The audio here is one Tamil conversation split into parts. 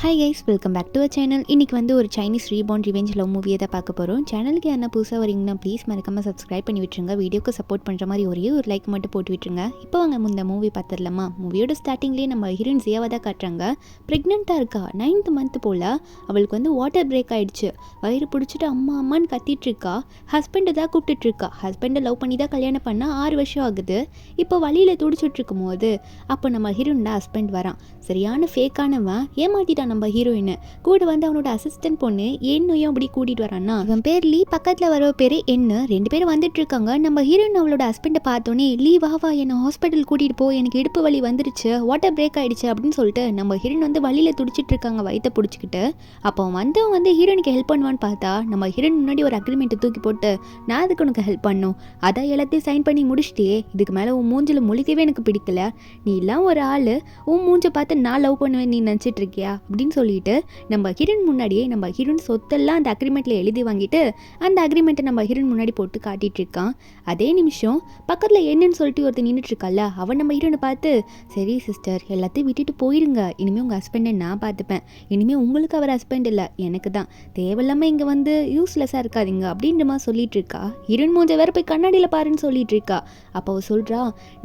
Hi guys, welcome back to our channel. இன்றைக்கி வந்து ஒரு சைனீஸ் ரீபார்ன் ரிவெஞ்ச் லவ் மூவியை தான் பார்க்க போகிறோம். சேனலுக்கு என்ன புதுசாக வரீங்கன்னா ப்ளீஸ் மறக்காமல் சப்ஸ்கிரைப் பண்ணி விட்டுருங்க. வீடியோக்கு சப்போர்ட் பண்ணுற மாதிரி ஒரே ஒரு லைக் மட்டும் போட்டு விட்டுருங்க. இப்போ வாங்க இந்த மூவி பார்த்துடலாமா. மூவியோட ஸ்டார்டிங்லேயே நம்ம ஹீரோயின் ஜியாவை தான் காட்டுறாங்க. ப்ரெக்னெண்ட்டாக இருக்கா, 9th மந்த் போல். அவளுக்கு வந்து வாட்டர் பிரேக் ஆகிடுச்சு. வயிறு பிடிச்சிட்டு அம்மா அம்மான்னு கத்திட்டு இருக்கா. ஹஸ்பண்டை தான் கூப்பிட்டுட்ருக்கா. ஹஸ்பண்டை லவ் பண்ணி தான் கல்யாணம் பண்ணால் 6 வருஷம் ஆகுது. இப்போ வழியில் துடிச்சிட்டு இருக்கும் போது அப்போ நம்ம ஹீரோயின் ஹஸ்பண்ட் வரான். சரியான ஃபேக்கானவன் ஏமாத்திட்டான் நம்ம ஹீரோயின். கூட வந்து அவனோட அசிஸ்டன்ட் பொண்ணு என்னையும் அப்படி கூட்டிட்டு வரான்னா, அவன் பேர் லீ, பக்கத்தில் வர பேர் என்ன. 2 பேரும் வந்துட்டு இருக்காங்க. நம்ம ஹீரோயின் அவளோட ஹஸ்பண்டை பார்த்தோன்னே, லீ வா வா என்னை ஹாஸ்பிட்டல் கூட்டிட்டு போ, எனக்கு இடுப்பு வலி வந்துருச்சு, வாட்டர் பிரேக் ஆயிடுச்சு அப்படின்னு சொல்லிட்டு நம்ம ஹீரோயின் வந்து வழியில் துடிச்சிட்டு இருக்காங்க வயிற்ற பிடிச்சிக்கிட்டு. அப்போ வந்து ஹீரோனுக்கு ஹெல்ப் பண்ணுவான்னு பார்த்தா நம்ம ஹீரோயின் முன்னாடி ஒரு அக்ரிமெண்ட்டை தூக்கி போட்டு, நான் அதுக்கு உனக்கு ஹெல்ப் பண்ணும், அதான் எல்லாத்தையும் சைன் பண்ணி முடிச்சிட்டே, இதுக்கு மேலே உன் மூஞ்சில் முழிக்கவே எனக்கு பிடிக்கல, நீ எல்லாம் ஒரு ஆள், உன் மூஞ்சை பார்த்து நான் லவ் பண்ணுவேன் நீ நினச்சிட்டு இருக்கியா அப்படின்னு சொல்லிட்டு நம்ம ஹீரோயின் முன்னாடியே நம்ம ஹீரோயின் சொத்தெல்லாம் அந்த அக்ரிமெண்ட்டில் எழுதி வாங்கிட்டு அந்த அக்ரிமெண்ட்டை நம்ம ஹீரோயின் முன்னாடி போட்டு காட்டிகிட்டு இருக்கான். அதே நிமிஷம் பக்கத்தில் என்னன்னு சொல்லிட்டு ஒருத்தர் நின்றுட்டு இருக்கல, அவன் நம்ம ஹீரோனை பார்த்து, சரி சிஸ்டர் எல்லாத்தையும் விட்டுட்டு போயிருங்க, இனிமேல் உங்கள் ஹஸ்பண்டை நான் பார்த்துப்பேன், இனிமேல் உங்களுக்கு அவர் ஹஸ்பண்ட் இல்லை எனக்கு தான், தேவையில்லாமல் இங்கே வந்து யூஸ்லெஸ்ஸாக இருக்காதிங்க அப்படின்ற மாதிரி சொல்லிட்டு இருக்கா. ஹீரோயின் மூஞ்ச வேற போய் கண்ணாடியில் பாருன்னு சொல்லிட்டு இருக்கா. அப்போ அவள் சொல்கிறா,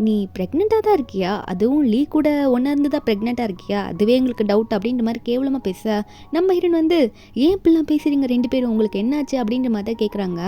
நீ ப்ரெக்னெண்ட்டாக தான் இருக்கியா, அதுவும் லீ கூட ஒன்றா இருந்து தான் ப்ரெக்னெண்ட்டாக இருக்கியா, அதுவே எங்களுக்கு டவுட் அப்படின்ற மாதிரி கேவலமாக பேச நம்ம ஹீரோயின் வந்து, ஏன் இப்படிலாம் பேசுகிறீங்க 2 பேரும், உங்களுக்கு என்னாச்சு அப்படின்ற மாதிரி தான் கேட்குறாங்க.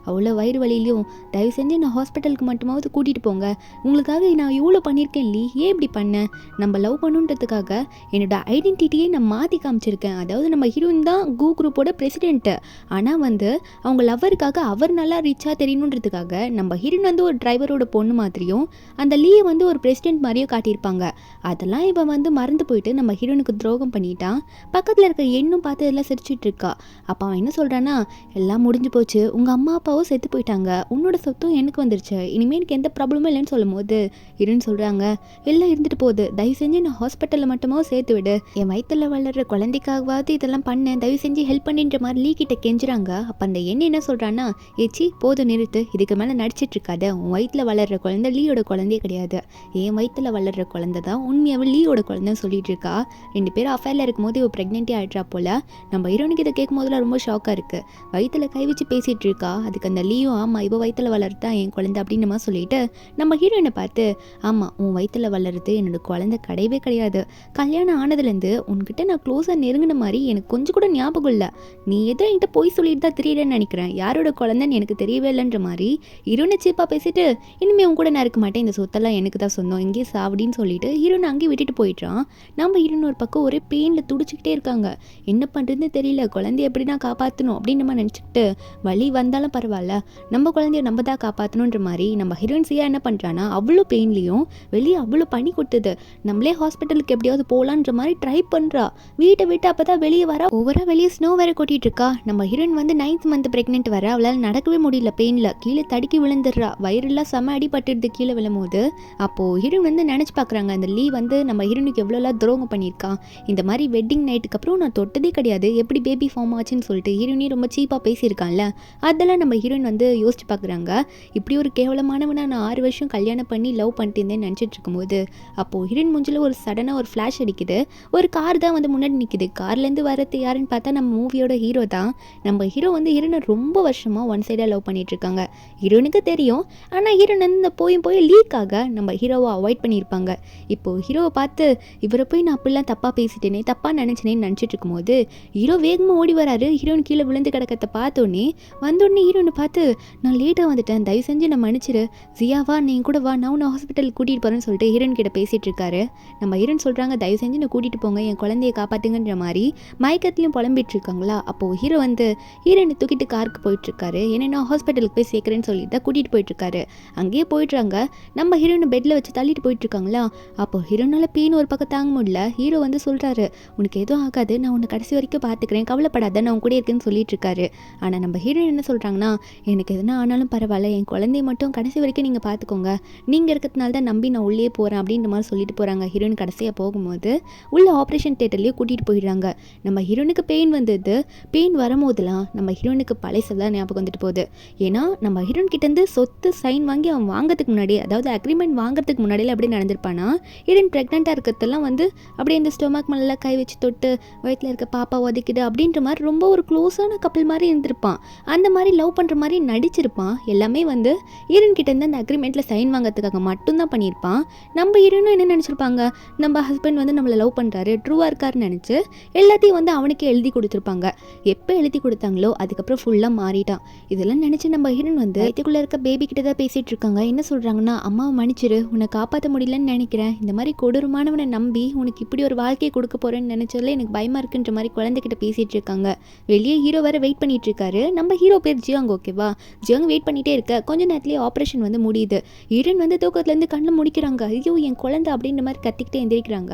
அவ்வளோ வயிறு வலியிலையும், தயவு செஞ்சு நான் ஹாஸ்பிட்டலுக்கு மட்டுமாவது கூட்டிகிட்டு போங்க, உங்களுக்காக நான் இவ்வளோ பண்ணியிருக்கேன் லீ, ஏன் இப்படி பண்ணேன், நம்ம லவ் பண்ணுன்றதுக்காக என்னோட ஐடென்டிட்டியே நான் மாற்றி காமிச்சிருக்கேன். அதாவது நம்ம ஹீரோயின் தான் கோ குரூப்போட பிரசிடென்ட்டு, ஆனால் வந்து அவங்க லவ்வருக்காக அவர் நல்லா ரிச்சாக தெரியணுன்றதுக்காக நம்ம ஹீரோயின் வந்து ஒரு டிரைவரோட பொண்ணு மாதிரியும் அந்த லீயை வந்து ஒரு பிரசிடென்ட் மாதிரியும் காட்டியிருப்பாங்க. அதெல்லாம் இவன் வந்து மறந்து போயிட்டு நம்ம ஹீரோனுக்கு துரோகம் பண்ணிட்டான். பக்கத்தில் இருக்க எண்ணும் பார்த்து எல்லாம் சிரிச்சிட்டு இருக்கா. அப்போ அவன் என்ன சொல்கிறான்னா, எல்லாம் முடிஞ்சு போச்சு, உங்கள் அம்மா அப்பாவும் செத்து போயிட்டாங்க, உன்னோட சொத்தும் எனக்கு வந்துருச்சு, இனிமேல் எனக்கு எந்த ப்ராப்ளமும் இல்லைன்னு சொல்லும் போது இருன்னு சொல்கிறாங்க, எல்லாம் இருந்துட்டு போகுது, தயவு செஞ்சு நான் ஹாஸ்பிட்டலில் மட்டுமா சேர்த்து விடு, என் வயிற்றில் வளர்கிற குழந்தைக்காகவாது இதெல்லாம் பண்ணேன், தயவு செஞ்சு ஹெல்ப் பண்ணின்ற மாதிரி லீ கிட்ட கெஞ்சுறாங்க. அப்போ அந்த எண்ணெய் என்ன சொல்கிறான்னா, ஏச்சி போதும் நிறுத்து, இதுக்கு மேலே நடிச்சிட்டு இருக்காத, உன் வயிற்றில் வளர்கிற குழந்தை லீயோட குழந்தையே கிடையாது, என் வயிற்றில் வளர்கிற குழந்தை தான் உண்மையாகவே லீயோட குழந்தைன்னு சொல்லிட்டு இருக்கா. 2 பேரும் அஃபேரில் இருக்கும்போது இவ ப்ரெக்னென்ட்டே ஆகிட்றா போல். நம்ம ஹீரோனுக்கு இதை கேட்கும் போதெல்லாம் ரொம்ப ஷாக்காக இருக்குது. வயிற்றில் கை வச்சு பேசிகிட்டு இருக்கா. அதுக்கு அந்த லீயும், ஆமாம் இவ வயிற்றில் வளர்றதா என் குழந்தை அப்படின்னு நம்ம சொல்லிட்டு நம்ம ஹீரோயினை பார்த்து, ஆமாம் உன் வயிற்றில் வளர்றது என்னோட குழந்தை கிடையவே கிடையாது, கல்யாணம் ஆனதுலேருந்து உன்கிட்ட நான் க்ளோஸாக நெருங்கின மாதிரி எனக்கு கொஞ்சம் கூட ஞாபகம் இல்லை, நீ எதோ என்கிட்ட போய் சொல்லிட்டு தான் தெரியலன்னு நினைக்கிறேன், யாரோட குழந்தைன்னு எனக்கு தெரியவே இல்லைன்ற மாதிரி ஹீரோனை சீப்பாக பேசிட்டு, இனிமேல் உன் கூட நான் இருக்க மாட்டேன், இந்த சொத்தெல்லாம் எனக்கு தான் சொந்தம், இங்கே சாவடின்னு சொல்லிட்டு ஹீரோனை அங்கேயே விட்டுட்டு போயிட்டான். நம்ம ஹீரோன் ஒரு பக்கம் ஒரே பெயினில் துடிச்சிக்கிட்டே இருக்காங்க. என்ன பண்ணுறதுன்னு தெரியல, குழந்தைய எப்படி நான் காப்பாற்றணும் அப்படின்னு நம்ம நினச்சிக்கிட்டு, வலி வந்தாலும் பரவாயில்ல நம்ம குழந்தைய நம்ம தான் காப்பாற்றணுன்ற மாதிரி நம்ம ஹீரோயின் சியா என்ன பண்ணுறான்னா, அவ்வளோ பெயின்லேயும் வெளியே அவ்வளோ பனி கொட்டுது, நம்மளே ஹாஸ்பிட்டலுக்கு எப்படியாவது போகலான்ற மாதிரி ட்ரை பண்ணுறா. வீட்டை விட்டு அப்போ தான் வெளியே வர, ஒவ்வொரு வெளியே ஸ்னோ வேற கொட்டிட்டு இருக்கா. நம்ம ஹீரோயின் வந்து 9th மந்த் ப்ரெக்னென்ட் வர, அவளால் நடக்கவே முடியல, பெயினில் கீழே தடுக்கி விழுந்துடுறா, வயிறுலாம் செம அடிபட்டுடுது கீழே விழும்போது. அப்போது ஹீரோயின் வந்து நினச்சி பார்க்குறாங்க, அந்த லீ வந்து நம்ம ஹீரோனுக்கு எவ்வளோலாம் துரோகம் பண்ணியிருக்கான், இந்த மாதிரி வெட்டிங் நைட்டுக்கு அப்புறம் நான் தொட்டதே கிடையாது, எப்படி பேபி ஃபார்ம் ஆச்சுன்னு சொல்லிட்டு ஹீரோயினே ரொம்ப சீப்பாக பேசியிருக்கான்ல. அதெல்லாம் நம்ம ஹீரோயின் வந்து யோசிச்சு பார்க்குறாங்க. இப்படி ஒரு கேவலமானவனா நான் 6 வருஷம் கல்யாணம் பண்ணி லவ் பண்ணிட்டு இருந்தேன்னு நினச்சிட்டு இருக்கும்போது அப்போது ஹீரோயின் மூஞ்சில் ஒரு சடனாக ஒரு ஃப்ளாஷ் அடிக்குது. ஒரு கார் தான் வந்து முன்னாடி நிற்கிது. கார்லேருந்து வரது யாருன்னு பார்த்தா நம்ம மூவியோட ஹீரோ தான். நம்ம ஹீரோ வந்து ஹீரோனை ரொம்ப வருஷமாக ஒன் சைடாக லவ் பண்ணிட்டு இருக்காங்க. ஹீரோனுக்கு தெரியும், ஆனால் ஹீரோன் வந்து இந்த போய் லீக்காக நம்ம ஹீரோவை அவாய்ட் பண்ணியிருப்பாங்க. இப்போது ஹீரோவை பார்த்து, இவரை போய் நான் அப்படிலாம் தப்பாக பேசிட்டேனே, தப்பாக நினச்சினேன்னு நினச்சிட்டு இருக்கும்போது ஹீரோ வேகமாக ஓடி வராரு. ஹீரோயின் கீழே விழுந்து கிடக்கிறத பார்த்தோன்னே வந்தோடனே ஹீரோனை பார்த்து, நான் லேட்டாக வந்துட்டேன், தயவு செஞ்சு நான் மன்னிச்சிரு, ஜியாவா நீ கூட வா, நான் உன்னை ஹாஸ்பிட்டலுக்கு கூட்டிகிட்டு போகிறேன்னு சொல்லிட்டு ஹீரோயின் கிட்ட பேசிகிட்டு இருக்காரு. நம்ம ஹீரோயின் சொல்கிறாங்க, தயவு செஞ்சு நான் கூட்டிகிட்டு போங்க, என் குழந்தையை காப்பாற்றுங்கன்ற மாதிரி மயக்கத்துலையும் புலம்பிட்டு இருக்காங்களா. அப்போது ஹீரோ வந்து ஹீரோயினை தூக்கிட்டு காருக்கு போயிட்டுருக்காரு. ஏன்னா நான் ஹாஸ்பிட்டலுக்கு போய் சேர்க்குறேன்னு சொல்லிட்டு தான் கூட்டிகிட்டு போயிட்டுருக்காரு. அங்கேயே போயிட்டுறாங்க. நம்ம ஹீரோயினை பெட்டில் வச்சு தள்ளிட்டு போயிட்டுருக்காங்களா. அப்போது ஹீரோனால் பெயின் ஒரு பக்கம் தாங்க முடியல. ஹீரோ வந்து சொல்கிறாரு, உனக்கு எதுவும் ஆகாது, நான் உன்னை கடைசி வரைக்கும் பார்த்துக்கிறேன், கவலைப்படாத, நான் உன் கூட இருக்கேன்னு சொல்லிட்டு இருக்காரு. ஆனால் நம்ம ஹீரோயின் என்ன சொல்கிறாங்கன்னா, எனக்கு எதுனா ஆனாலும் பரவாயில்ல, என் குழந்தைய மட்டும் கடைசி வரைக்கும் நீங்கள் பார்த்துக்கோங்க, நீங்கள் இருக்கிறதுனால தான் நம்பி நான் உள்ளே போகிறேன் அப்படின்ற மாதிரி சொல்லிட்டு போகிறாங்க. ஹீரோயின் கடைசியாக போகும்போது உள்ள ஆப்ரேஷன் தியேட்டர்லேயே கூட்டிகிட்டு போயிடுறாங்க. நம்ம ஹீரோனுக்கு பெயின் வந்தது. பெயின் வரும்போதெல்லாம் நம்ம ஹீரோனுக்கு பழைசெல்லாம் ஞாபகம் வந்துட்டு போகுது. ஏன்னா நம்ம ஹீரோன் கிட்டேருந்து சொத்து சைன் வாங்கி அவன் வாங்கிறதுக்கு முன்னாடி, அதாவது அக்ரிமெண்ட் வாங்குறதுக்கு முன்னாடியில் எப்படி நடந்திருப்பானா, ஹீரோயின் ப்ரெக்னெண்ட்டாக இருக்கிறதெல்லாம் வந்து அப்படியே இந்த ஸ்டொமக் மேலே கை வச்சு தொட்டு வயிற்றில் இருக்க பாப்பா உதைக்குது அப்படின்ற மாதிரி ரொம்ப ஒரு க்ளோஸான கப்பல் மாதிரி இருந்திருப்பான். அந்த மாதிரி லவ் பண்ணுற மாதிரி நடிச்சிருப்பான். எல்லாமே வந்து ஹீரோயின் கிட்டேருந்து அந்த அக்ரிமெண்ட்டில் சைன் வாங்கிறதுக்காக மட்டும்தான் பண்ணியிருப்பான். நம்ம ஹீரோயினும் என்ன நினச்சிருப்பாங்க, நம்ம ஹஸ்பண்ட் வந்து நம்மளை லவ் பண்ணுறாரு, ட்ரூவாக இருக்காருன்னு நினச்சி எல்லாத்தையும் வந்து அவனுக்கே எழுதி கொடுத்துருப்பாங்க. எப்போ எழுதி கொடுத்தாங்களோ அதுக்கப்புறம் ஃபுல்லாக மாறிட்டான். இதெல்லாம் நினச்சி நம்ம ஹீரோயின் வந்து வயிற்றுக்குள்ளே இருக்க பேபி கிட்ட தான் பேசிகிட்டு இருக்காங்க. என்ன சொல்கிறாங்கன்னா, அம்மாவை மன்னிச்சிரு, உன்னை காப்பாற்ற முடியலன்னு நினைக்கிறேன். இந்த மாதிரி கொடூரமானவனை நம்பி உனக்கு இப்படி ஒரு வாழ்க்கையை கொடுக்க போகிறேன்னு நினச்சதில் எனக்கு பயமாக இருக்குன்ற மாதிரி குழந்தைகிட்ட பேசிகிட்டு இருக்காங்க. வெளியே ஹீரோ வேறு வெயிட் பண்ணிட்டு இருக்காரு. நம்ம ஹீரோ பேர் ஜியாங், ஓகேவா? ஜியாங் வெயிட் பண்ணிகிட்டே இருக்க கொஞ்ச நேரத்துலேயே ஆப்ரேஷன் வந்து முடியுது. ஹீரோயின் வந்து தூக்கத்துலேருந்து கண்ணில் முடிக்கிறாங்க. ஐயோ என் குழந்தை அப்படின்ற மாதிரி கத்திக்கிட்டே எந்திரிக்கிறாங்க.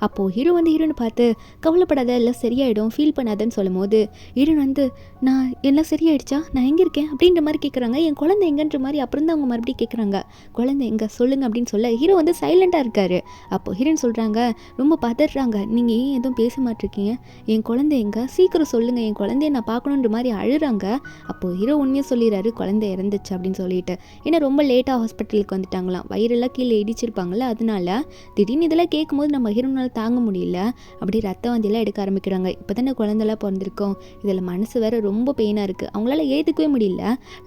அப்போது ஹீரோ வந்து ஹீரோனை பார்த்து கவலைப்படாத, எல்லாம் சரியாயிடும், ஃபீல் பண்ணாதன்னு சொல்லும் போது ஹீரோயின் வந்து நான் எல்லாம் சரியாயிடுச்சா, நான் எங்கே இருக்கேன் அப்படின்ற மாதிரி கேட்குறாங்க. என் குழந்தை எங்கன்ற மாதிரி அப்புறம் தான் அவங்க மறுபடியும் கேட்குறாங்க. குழந்தை எங்கே சொல்லுங்க அப்படின்னு சொல்ல ஹீரோ வந்து சைலண்டாக இருக்காரு. அப்போது ஹீரோயின் சொல்கிறாங்க, ரொம்ப பதறாங்க, நீங்கள் ஏன் எதுவும் பேச மாட்டிருக்கீங்க, என் குழந்தை எங்கே, சீக்கிரம் சொல்லுங்கள், என் குழந்தைய நான் பார்க்கணுன்ற மாதிரி அழுறாங்க. அப்போது ஹீரோ உண்மையாக சொல்லிடுறாரு, குழந்தை இறந்துச்சு அப்படின்னு சொல்லிட்டு. ஏன்னா ரொம்ப லேட்டாக ஹாஸ்பிட்டலுக்கு வந்துட்டாங்களாம், வயிறெல்லாம் கீழே இடிச்சிருப்பாங்கள, அதனால திடீர்னு இதெல்லாம் கேட்கும்போது நம்ம ஹீரோனால் தாங்க முடியல. அப்படி ரத்த வந்தியெல்லாம் எடுக்க ஆரம்பிக்கிறாங்க. இப்போ தானே குழந்தைலாம் பிறந்திருக்கோம், இதில் மனசு வேறு ரொம்ப பெயினாக இருக்குது, அவங்களால ஏற்றுக்கவே முடியல,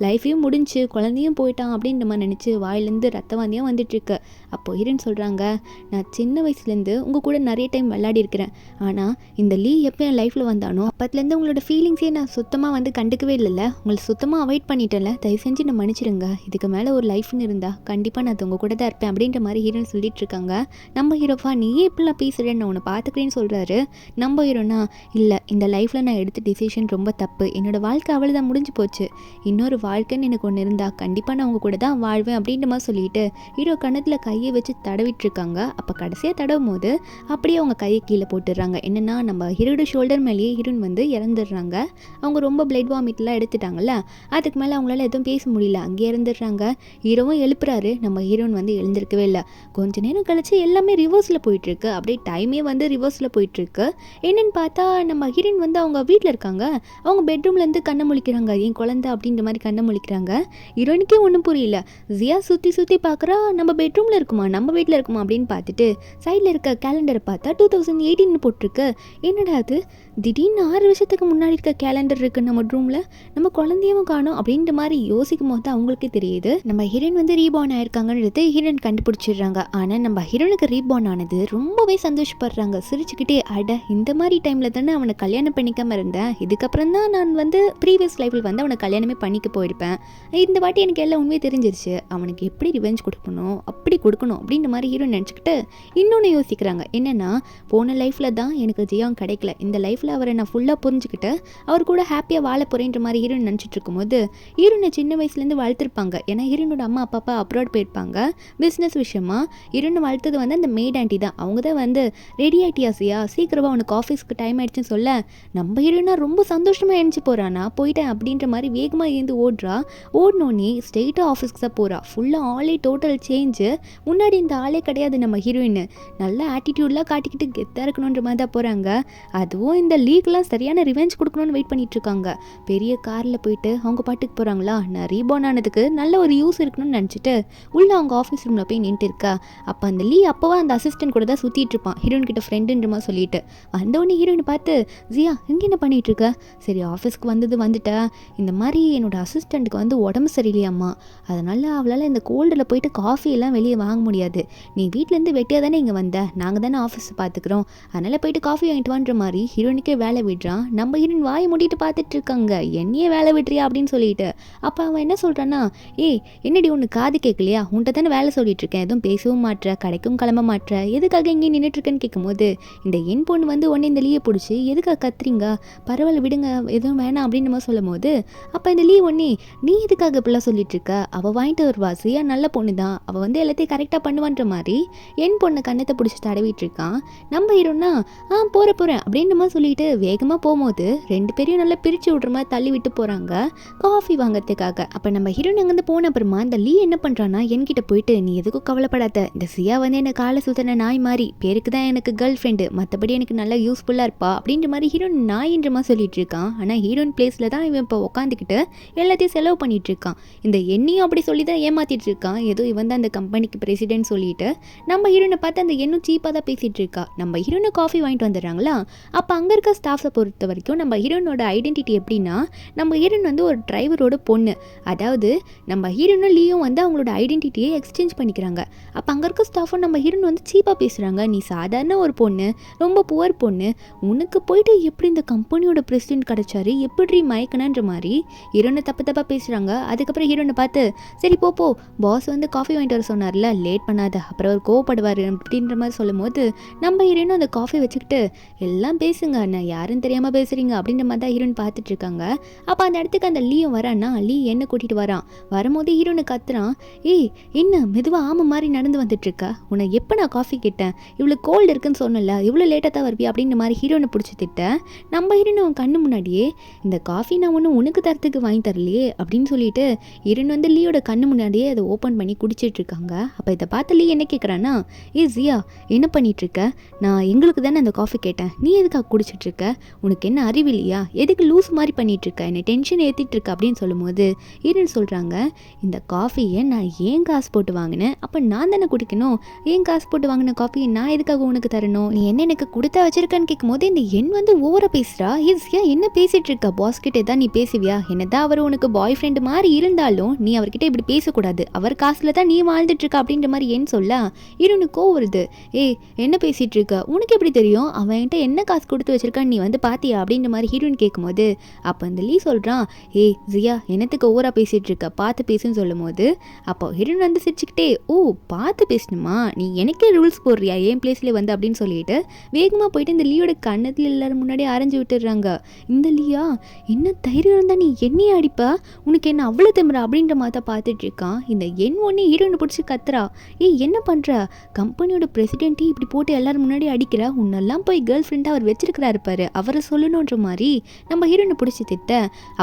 லைஃபையும் முடிஞ்சு குழந்தையும் போயிட்டான் அப்படின்னு நம்ம நினச்சி வாயிலேருந்து ரத்த வாந்தியாக வந்துட்டுருக்கு. அப்போ ஹீரோயின் சொல்கிறாங்க, நான் சின்ன வயசுலேருந்து உங்கள் கூட நிறைய டைம் விளையாடி இருக்கிறேன், ஆனால் இந்த லீ எப்போ என் லைஃப்பில் வந்தானோ அப்போத்துலேருந்து உங்களோட ஃபீலிங்ஸே நான் சுத்தமாக வந்து கண்டுக்கவே இல்லைல்ல, உங்களை சுத்தமாக அவாய்ட் பண்ணிட்டேன்ல, தயவு செஞ்சு நான் மன்னிச்சிடுங்க, இதுக்கு மேலே ஒரு லைஃப்னு இருந்தால் கண்டிப்பாக நான் உங்கள் கூட தான் இருப்பேன் அப்படின்ற மாதிரி ஹீரோயின் சொல்லிட்டு இருக்காங்க. நம்ம ஹீரோவா நீயே இப்படிலாம் பேசுகிறேன்னு நான் உன்னை பார்த்துக்கிறேன்னு சொல்கிறாரு. நம்ம ஹீரோனா இல்லை, இந்த லைஃப்பில் நான் எடுத்த டிசிஷன் ரொம்ப தப்பு, என்னோடய வாழ்க்கை அவ்வளோதான், முடிஞ்சு போச்சு, இன்னொரு வாழ்க்கைன்னு எனக்கு ஒன்று இருந்தால் கண்டிப்பாக நான் உங்கள் கூட தான் வாழ்வேன் அப்படின்ற மாதிரி சொல்லிட்டு ஹீரோ கணத்தில் கையை வச்சு தடவிட்டு இருக்காங்க. அப்போ கடைசியாக தடவும் போது அப்படியே அவங்க கையை கீழே போட்டுடுறாங்க. என்னென்னா நம்ம ஹீரோட ஷோல்டர் மேலேயே ஹீரோயின் வந்து இறந்துடுறாங்க. அவங்க ரொம்ப பிளட் வாமிட்லாம் எடுத்துட்டாங்கல்ல, அதுக்கு மேலே அவங்களால எதுவும் பேச முடியல, அங்கேயே இறந்துடுறாங்க. ஹீரோவும் எழுப்புறாரு, நம்ம ஹீரோயின் வந்து எழுந்திருக்கவே இல்லை. கொஞ்ச நேரம் கழிச்சு எல்லாமே ரிவர்ஸில் போயிட்டுருக்கு, அப்படியே டைமே வந்து ரிவர்ஸில் போயிட்டுருக்கு. என்னென்னு பார்த்தா நம்ம ஹீரோயின் வந்து அவங்க வீட்டில் இருக்காங்க, அவங்க பெட்ரூம்லேருந்து கண்ணை முழிக்கிறாங்க, என் குழந்தை அப்படின்ற மாதிரி கண்ணை முழிக்கிறாங்க. ஹீரோயினுக்கே ஒன்றும் புரியல. ஜியா சுற்றி சுற்றி பார்க்குறா, நம்ம பெட்ரூமில் இருக்குமா, நம்ம வீட்டில் இருக்குமா அப்படின்னு பார்த்துட்டு சைடில் இருக்க கேலண்டரை பார்த்தா 2018 போட்டிருக்கு. என்னடா அது, திடீர்னு 6 வருஷத்துக்கு முன்னாடி இருக்க கேலண்டர் இருக்குது நம்ம ரூமில், நம்ம குழந்தையும் காணும் அப்படின்ற மாதிரி யோசிக்கும் போது தான் அவங்களுக்கே தெரியுது நம்ம ஹீரோயின் வந்து ரீபார்ன் ஆயிருக்காங்கன்றது ஹீரோயின் கண்டுபிடிச்சிடுறாங்க. ஆனால் நம்ம ஹீரோனுக்கு ரீபார்ன் ஆனது ரொம்பவே சந்தோஷப்படுறாங்க. சிரிச்சுக்கிட்டே, அட இந்த மாதிரி டைமில் தானே அவனை கல்யாணம் பண்ணிக்காமல் இருந்தேன், இதுக்கப்புறம் தான் நான் வந்து ப்ரீவியஸ் லைஃப்பில் வந்து அவனை கல்யாணமே பண்ணிக்க போயிருப்பேன், இந்த வாட்டி எனக்கு எல்லாம் உண்மையை தெரிஞ்சிருச்சு, அவனுக்கு எப்படி ரிவெஞ்ச் கொடுக்கணும் அப்படி கொடுக்கணும் அப்படின்ற மாதிரி ஹீரோயின் நினச்சிக்கிட்டு இன்னொன்று யோசிக்கிறாங்க. என்னென்னா, போன லைஃப்பில் தான் எனக்கு ஜியாங் கிடைக்கல, இந்த லைஃப்பில் அவரை நான் ஃபுல்லாக புரிஞ்சுக்கிட்டு அவர் கூட ஹாப்பியாக வாழ போகிறேன்ற மாதிரி ஹீரோயின் நினச்சிட்டு இருக்கும்போது ஹீரோனை சின்ன வயசுலேருந்து வளர்த்துருப்பாங்க. ஏன்னா ஹீரோனோட அம்மா அப்பா அப்ராட் போயிருப்பாங்க பிஸ்னஸ் விஷயமா. ஹீரோனை வளர்த்தது வந்து அந்த மெய்ட் ஆண்டி தான். அவங்க தான் வந்து ரெடி ஆகிட்டியாசியா, சீக்கிரமாக அவனுக்கு ஆஃபீஸ்க்கு டைம் ஆகிடுச்சுன்னு சொல்ல நம்ம ஹீரோயினா ரொம்ப சந்தோஷமாக எழுந்துச்சு போகிறானா, போயிட்டேன் அப்படின்ற மாதிரி வேகமாக எழுந்து ஓடுறா. ஓடினோடனே ஸ்ட்ரெயிட்டாக ஆஃபீஸ்க்கு தான் போகிறா. ஃபுல்லாக ஆளே டோட்டல் சேஞ்சு. முன்னாடி இந்த ஆளே கிடையாது நம்ம ஹீரோயின். நல்ல ஆட்டிடியூட்லாம் காட்டிக்கிட்டு கெத்தாக இருக்கணுன்ற மாதிரி தான் போகிறாங்க. அதுவும் இந்த லீக்லாம் சரியான ரிவெஞ்ச் கொடுக்கணும்னு வெயிட் பண்ணிட்டு இருக்காங்க. பெரிய காரில் போயிட்டு அவங்க பாட்டுக்கு போகிறாங்களா. நான் ரீபார்ன் ஆனதுக்கு நல்ல ஒரு யூஸ் இருக்கணும்னு நினச்சிட்டு உள்ளே அவங்க ஆஃபீஸ் ரூமில் போய் நின்றுட்டு இருக்கா. அப்போ அந்த லீ அப்போவா அந்த அசிஸ்டன்ட் கூட தான் சுற்றிட்டு இருப்பான், ஹீரோயின் கிட்ட ஃப்ரெண்டுன்ற மாதிரி சொல்லிட்டு. வந்தோடனே ஹீரோயினை பார்த்து, ஜியா இங்கே என்ன பண்ணிகிட்டு இருக்க? சரி ஆஃபீஸ்க்கு வந்துட்டேன், இந்த மாதிரி என்னோடய அசிஸ்டண்ட்டுக்கு வந்து உடம்பு சரியில்லையாம்மா, அதனால் அவளால் இந்த கோல்டில் போயிட்டு காஃபியெல்லாம் வெளியே வாங்க முடியாது, நீ வீட்டிலேருந்து வெட்டியாக தானே இங்கே வந்த, நாங்கள் தானே ஆஃபீஸ் பார்த்துக்குறோம், அதனால் போயிட்டு காஃபி வாங்கிட்டு வான்ற மாதிரி ஹீரோயினுக்கே வேலை விடுறான். நம்ம ஹீரோயின் வாயை மூடிட்டு பார்த்துட்டு இருக்காங்க, என்னையே வேலை விடுறியா அப்படின்னு சொல்லிட்டு. அப்போ அவன் என்ன சொல்கிறான்னா, ஏய் என்னடி ஒன்று காது கேட்கலையா, உன்ட்ட தானே வேலை சொல்லிட்டு இருக்கேன், எதுவும் பேசவும் மாட்ற, கடைக்கும் கிளம்ப மாட்ற, எதுக்காக இங்கே நின்றுட்டுருக்கேன்னு கேட்கும்போது இந்த என் பொண்ணு வந்து உடனே இந்த லீயை பிடிச்சி எதுக்காக கத்துறீங்க, பரவாயில்ல விடுங்க எதுவும் வேணாம் அப்படின்னு நம்ம சொல்லும் போது அப்போ இந்த லீ ஒன்னே, நீ எதுக்காக இப்படிலாம் சொல்லிட்டு இருக்க, அவள் வாங்கிட்டு வருவா, சியா நல்ல பொண்ணு தான், அவள் வந்து எல்லாத்தையும் கரெக்டாக பண்ணுவான்ற மாதிரி என் பொண்ணு கண்ணத்தை பிடிச்சி தடவிட்டு இருக்கான். நம்ம ஹீரோனா போகிறேன் அப்படின்னு நம்ம சொல்லிட்டு வேகமாக போகும்போது 2 பேரையும் நல்லா பிரித்து விட்ற மாதிரி தள்ளி விட்டு போகிறாங்க காஃபி வாங்கிறதுக்காக. அப்போ நம்ம ஹீரோயின் அங்கேருந்து போன அப்புறமா இந்த லீ என்ன பண்ணுறான்னா என்கிட்ட போயிட்டு, நீ எதுக்கும் கவலைப்படாத, இந்த சியா வந்து எனக்கு காலை சுத்தன நாய் மாதிரி, பேருக்கு தான் எனக்கு கேர்ள் ஃப்ரெண்டு, மற்றபடி எனக்கு நல்லா யூஸ்ஃபுல்லாக இருப்பா அப்படின்ற மாதிரி ஹீரோயின் நாயின்ற மாதிரி சொல்லிட்டு இருக்கான். ஆனால் ஹீரோயின் பிளேஸில் தான் இவன் இப்போ உட்காந்துக்கிட்டு எல்லாத்தையும் செலவு பண்ணிட்டு இருக்கான். இந்த எண்ணியும் அப்படி சொல்லி தான் ஏமாத்திட்டு இருக்கான், ஏதோ இவன் தான் அந்த கம்பெனிக்கு பிரசிடென்ட் சொல்லிட்டு. நம்ம ஹீரோயினை பார்த்து அந்த எண்ணும் சீப்பாக தான் பேசிகிட்டு இருக்கா. நம்ம ஹீரோனை காஃபி வாங்கிட்டு வந்துடுறாங்களா. அப்போ அங்கே இருக்க ஸ்டாஃப்ஸை பொறுத்த வரைக்கும் நம்ம ஹீரோனோட ஐடென்டிட்டி எப்படின்னா, நம்ம ஹீரோன் வந்து ஒரு டிரைவரோட பொண்ணு. அதாவது நம்ம ஹீரோனும் லீயும் வந்து அவங்களோட ஐடென்டிட்டியை எக்ஸ்சேஞ்ச் பண்ணிக்கிறாங்க. அப்போ அங்கே இருக்க ஸ்டாஃபும் நம்ம ஹீரோன் வந்து சீப்பாக பேசுகிறாங்க. நீ சாதாரண ஒரு பொண்ணு, ரொம்ப புவர் பொண்ணு, உனக்கு போயிட்டு எப்படி இந்த கம்பெனியோட பிரசிடென்ட் கிடச்சாரு, எப்படி மயக்கணுன்ற மாதிரி ஹீரோனை தப்பாக பேசுகிறாங்க. அதுக்கப்புறம் ஹீரோனை பார்த்து சரி போ பாஸ் வந்து காஃபி வாங்கிட்டு வர சொன்னார்ல, லேட் பண்ணாத, அப்புறம் அவர் கோவப்படுவார் அப்படின்ற மாதிரி சொல்லும் போது நம்ம ஹீரோனும் அந்த காஃபி வச்சுக்கிட்டு எல்லாம் பேசுங்க, நான் யாருன்னு தெரியாமல் பேசுகிறீங்க அப்படின்ற மாதிரி தான் ஹீரோன் பார்த்துட்டு இருக்காங்க. அப்போ அந்த இடத்துக்கு அந்த லீயும் வரான்னா, லீ என்ன கூட்டிகிட்டு வரான். வரும்போது ஹீரோனை கத்துறான், ஏய் என்ன மெதுவாக ஆமை மாதிரி நடந்து வந்துட்டு இருக்க, உன்னை எப்போ நான் காஃபி கேட்டேன், இவ்வளோ கோல்டு இருக்குன்னு சொன்னல, இவ்வளோ லேட்டாக தான் வருவியா அப்படின்ற மாதிரி ஹீரோனை பிடிச்சி திட்ட. நம்ம ஹீரோனை அவன் கண்ணு முன்னாடியே இந்த காஃபி நான் ஒன்றும் உனக்கு தரத்துக்கு வாங்கி தரலையே அப்படின்னு சொல்லிட்டு ஹீரோன் வந்து லீயோட கண்ணு முன்னாடியே அதை ஓப்பன் பண்ணி குடிச்சிட்டு இருக்காங்க. அப்போ இதை பார்த்து லீ என்ன கேட்குறான்னா, ஏ ஜியா என்ன பண்ணிட்டு இருக்க, நான் எங்களுக்கு தானே அந்த காஃபி கேட்டேன், நீ எதுக்காக குடிச்சிட்டு இருக்க, உனக்கு என்ன அறிவு இல்லையா, எதுக்கு லூஸ் மாதிரி பண்ணிட்டு இருக்க, என்னை டென்ஷன் ஏற்றிட்டு இருக்க அப்படின்னு சொல்லும்போது ஹீரோன் சொல்கிறாங்க, இந்த காஃபியை நான் ஏன் காசு போட்டு வாங்கினேன், அப்போ நான் தானே குடிக்கணும், ஏன் காசு போட்டு வாங்கின காஃபி நான் எதுக்காக உனக்கு தரணும், நீ என்ன எனக்கு கொடுத்தா வச்சிருக்கான்னு கேட்கும்போது இந்த எண் வந்து ஓவரா பேசுகிறா. ஈஸியா என்ன பேசிட்டு இருக்கா, பாஸ் கிட்டே தான் நீ பேசுவியா, என்னதான் அவர் உனக்கு பாய் ஃப்ரெண்டு மாதிரி இருந்தாலும் நீ அவர்கிட்ட இப்படி பேசக்கூடாது, அவர் காசுல தான் நீ வாழ்ந்துட்டு இருக்க அப்படின்ற மாதிரி ஏன்னு சொல்ல ஹீரோனுக்கு கோவம் வருது. ஏய் என்ன பேசிட்டு இருக்க, உனக்கு எப்படி தெரியும் அவன்கிட்ட என்ன காசு கொடுத்து வச்சிருக்கான்னு நீ வந்து பாத்தியா அப்படின்ற மாதிரி ஹீரோயின் கேட்கும்போது அப்போ அந்த லீ சொல்கிறான், ஏய் ஜியா என்னத்துக்கு ஓவரா பேசிட்டு இருக்க, பார்த்து பேசுன்னு சொல்லும் போது அப்போ ஹீரோயின் வந்து சிரிச்சுக்கிட்டே, ஓ பார்த்து பேசணுமா, நீ எனக்கே ரூல்ஸ் போடுறியா என் பிளேஸ்லேயே வந்து அப்படின்னு சொல்லிட்டு வேகமாக போயிட்டு இந்த லீயோட கண்ணத்தில் எல்லாரும் முன்னாடி அரைஞ்சு விட்டுடுறாங்க. இந்த லீயா என்ன தைரியம் இருந்தால் நீ என்னையே அடிப்பா, உனக்கு என்ன அவ்வளோ திமிரா அப்படின்ற மாதிரி தான் பார்த்துட்டு இருக்கான். இந்த எண் ஒன்று ஹீரோயினை பிடிச்சி கத்துறா, ஏய் என்ன பண்ணுற, கம்பெனியோட பிரசிடென்ட்டே இப்படி போட்டு எல்லாரும் முன்னாடி அடிக்கிற, உன்னெல்லாம் போய் கேர்ள் ஃப்ரெண்டாக அவர் வச்சிருக்கிறாரு பாரு, அவரை சொல்லணுன்ற மாதிரி நம்ம ஹீரோயினை பிடிச்சி திட்ட.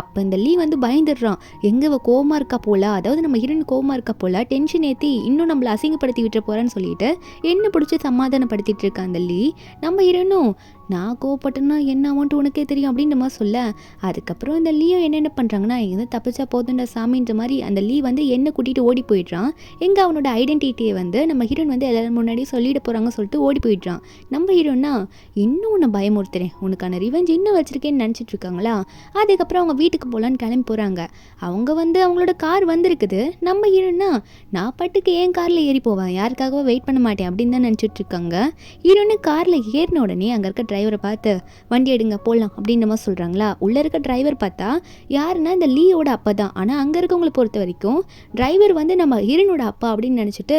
அப்போ இந்த லீ வந்து பயந்துடுறான், எங்கே அவள் கோவமாக இருக்கா போல, அதாவது நம்ம ஹீரோயின் கோவமாக இருக்கா போல, டென்ஷன் ஏற்றி இன்னும் நம்மளை அசிங்கப்படுத்தி விட்டுற போகிறான்னு சொல்லிட்டு என்ன பிடிச்சி சமாதானப்படுத்திட்டு இருக்கா அந்த லீ. நம்ம ஹீரோயினும் நான் கோவப்பட்டேன்னா என்ன அமௌண்ட் உனக்கே தெரியும் அப்படின்ற மாதிரி சொல்ல, அதுக்கப்புறம் இந்த லீயோ என்னென்ன பண்ணுறாங்கன்னா, எங்கே தப்பிச்சா போதுன்ற சாமின்ற மாதிரி அந்த லீ வந்து என்ன கூட்டிகிட்டு ஓடி போயிடுறான். எங்கே அவனோட ஐடென்டிட்டியை வந்து நம்ம ஹீரோயின் வந்து எல்லாரும் முன்னாடி சொல்லிட போகிறாங்க சொல்லிட்டு ஓடி போயிடுறான். நம்ம ஹீரோன்னா இன்னும் உன்னை பயமுறுத்துறேன், உனக்கான ரிவெஞ்ச் இன்னும் வச்சிருக்கேன்னு நினச்சிட்டு இருக்காங்களா. அதுக்கப்புறம் அவங்க வீட்டுக்கு போகலான்னு கிளம்பி போகிறாங்க. அவங்க வந்து அவங்களோட கார் வந்திருக்குது. நம்ம ஹீரோன்னா நான் பாட்டுக்கு ஏன் காரில் ஏறி போவேன், யாருக்காகவும் வெயிட் பண்ண மாட்டேன் அப்படின்னு தான் நினச்சிட்டு இருக்காங்க. ஹீரோன்னு காரில் ஏறின உடனே அங்கே இருக்க டிரைவரை பார்த்து வண்டி எடுங்க போகலாம் அப்படின்ற மாதிரி சொல்கிறாங்களா. உள்ளே இருக்க டிரைவர் பார்த்தா யாருன்னா இந்த லீயோட அப்பா தான். ஆனால் அங்கே இருக்கவங்களை பொறுத்த வரைக்கும் டிரைவர் வந்து நம்ம ஹீரோனோட அப்பா அப்படின்னு நினச்சிட்டு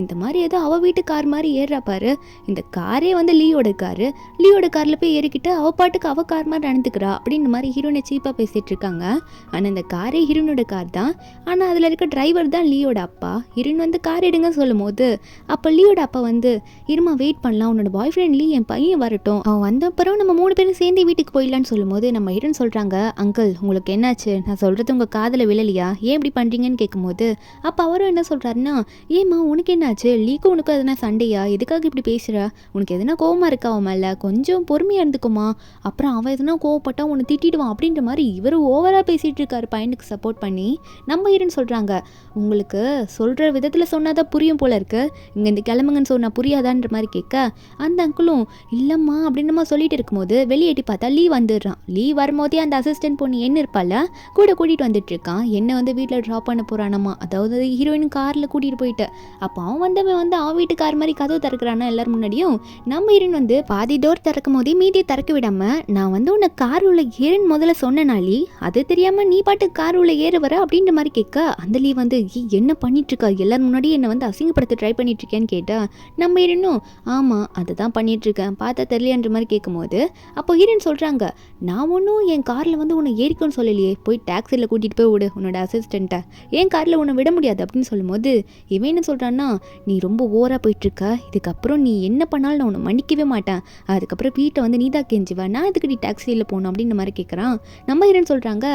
இந்த மாதிரி ஏதோ அவள் வீட்டு கார் மாதிரி ஏறுறா பாரு, இந்த காரே வந்து லீயோட காரு, லீயோட காரில் போய் ஏறிக்கிட்டு அவள் பாட்டுக்கு அவள் கார் மாதிரி நடந்துக்கிறா அப்படின்ற மாதிரி ஹீரோனை சீப்பாக பேசிகிட்டு இருக்காங்க. ஆனால் இந்த காரே ஹீரோனோட கார் தான். ஆனால் அதில் இருக்க டிரைவர் தான் லீயோட அப்பா. ஹீரோன் வந்து கார் எடுங்க சொல்லும் போது அப்போ லீயோட அப்பா வந்து இருமா வெயிட் பண்ணலாம், உன்னோட பாய் ஃப்ரெண்ட் லீ என் பையன் வரட்டும், அவன் வந்த அப்புறம் நம்ம 3 பேரும் சேர்ந்து வீட்டுக்கு போயிடலான்னு சொல்லும்போது நம்ம ஹீரோன் சொல்கிறாங்க, அங்கிள் உங்களுக்கு என்னாச்சு, நான் சொல்கிறது உங்கள் காதில் விழலையா, ஏன் இப்படி பண்ணுறீங்கன்னு கேட்கும்போது அப்போ அவரும் என்ன சொல்கிறாருன்னா, ஏம்மா உனக்கு என்னாச்சு, லீக்கும் உனக்கு எதனா சண்டையா, எதுக்காக இப்படி பேசுகிற, உனக்கு எதனா கோவமாக இருக்கா அவன் மேலே, கொஞ்சம் பொறுமையாக இருந்துக்குமா, அப்புறம் அவன் எதனா கோவப்பட்டா உன்னை திட்டிடுவான் அப்படின்ற மாதிரி இவர் ஓவராக பேசிகிட்டு இருக்காரு பையனுக்கு சப்போர்ட் பண்ணி. நம்ம ஹீரோன் சொல்கிறாங்க, உங்களுக்கு சொல்கிற விதத்தில் சொன்னால் தான் புரியும் போல இருக்கு, இங்கே இந்த கிளம்புங்கன்னு சொன்னால் புரியாதான்ற மாதிரி கேட்க அந்த அங்கிளும் இல்லைம்மா அப்படின்னமா சொல்லிட்டு இருக்கும்போது வெளியேட்டி பார்த்தா லீ வந்துடுறான். லீ வரும்போதே அந்த அசிஸ்டன்ட் பொண்ணு என்ன இருப்பால கூட கூட்டிகிட்டு வந்துட்டு இருக்கான். என்ன வந்து வீட்டில் ட்ராப் பண்ண போகிறானம்மா, அதாவது ஹீரோயின் காரில் கூட்டிகிட்டு போயிட்டு அப்போ அவன் வந்து அவன் வீட்டு கார் மாதிரி கதவு திறக்கிறானா எல்லாரும் முன்னாடியும். நம்ம ஹீரோயின் வந்து பாதி டோர் திறக்கும் போதே மீதியை திறக்க விடாமல் நான் வந்து உன்னை கார் உள்ள ஏறுன்னு முதல்ல சொன்னனாலி அது தெரியாமல் நீ பாட்டு கார் உள்ள ஏற வர அப்படின்ற மாதிரி கேட்க அந்த லீ வந்து என்ன பண்ணிட்டு இருக்கா, எல்லாரும் முன்னாடி என்னை வந்து அசிங்கப்படுத்த ட்ரை பண்ணிட்டு இருக்கேன்னு கேட்டா நம்ம ஹீரோனும் ஆமாம் அதை தான் பண்ணிட்டு இருக்கேன் பார்த்தா தெரியலன்ற மாதிரி கேட்கும்போது அப்போ ஹீரோயின் சொல்கிறாங்க, நான் ஒன்றும் என் காரில் வந்து உன்னை ஏறிக்கோன்னு சொல்லலையே, போய் டாக்ஸியில் கூட்டிகிட்டு போய் விடு உன்னோட அசிஸ்டண்ட்டை, என் காரில் உன்னை விட முடியாது அப்படின்னு சொல்லும்போது இவன் என்ன சொல்கிறான்னா, நீ ரொம்ப ஓவராக போயிட்டுருக்க, இதுக்கப்புறம் நீ என்ன பண்ணாலும் நான் உன்னை மன்னிக்கவே மாட்டேன், அதுக்கப்புறம் வீட்டை வந்து நீ தான் கெஞ்சுவேன், நான் இதுக்கு நீ டாக்ஸியில் போகணும் அப்படின்ற மாதிரி கேட்குறான். நம்ம ஹீரோயின் சொல்கிறாங்க,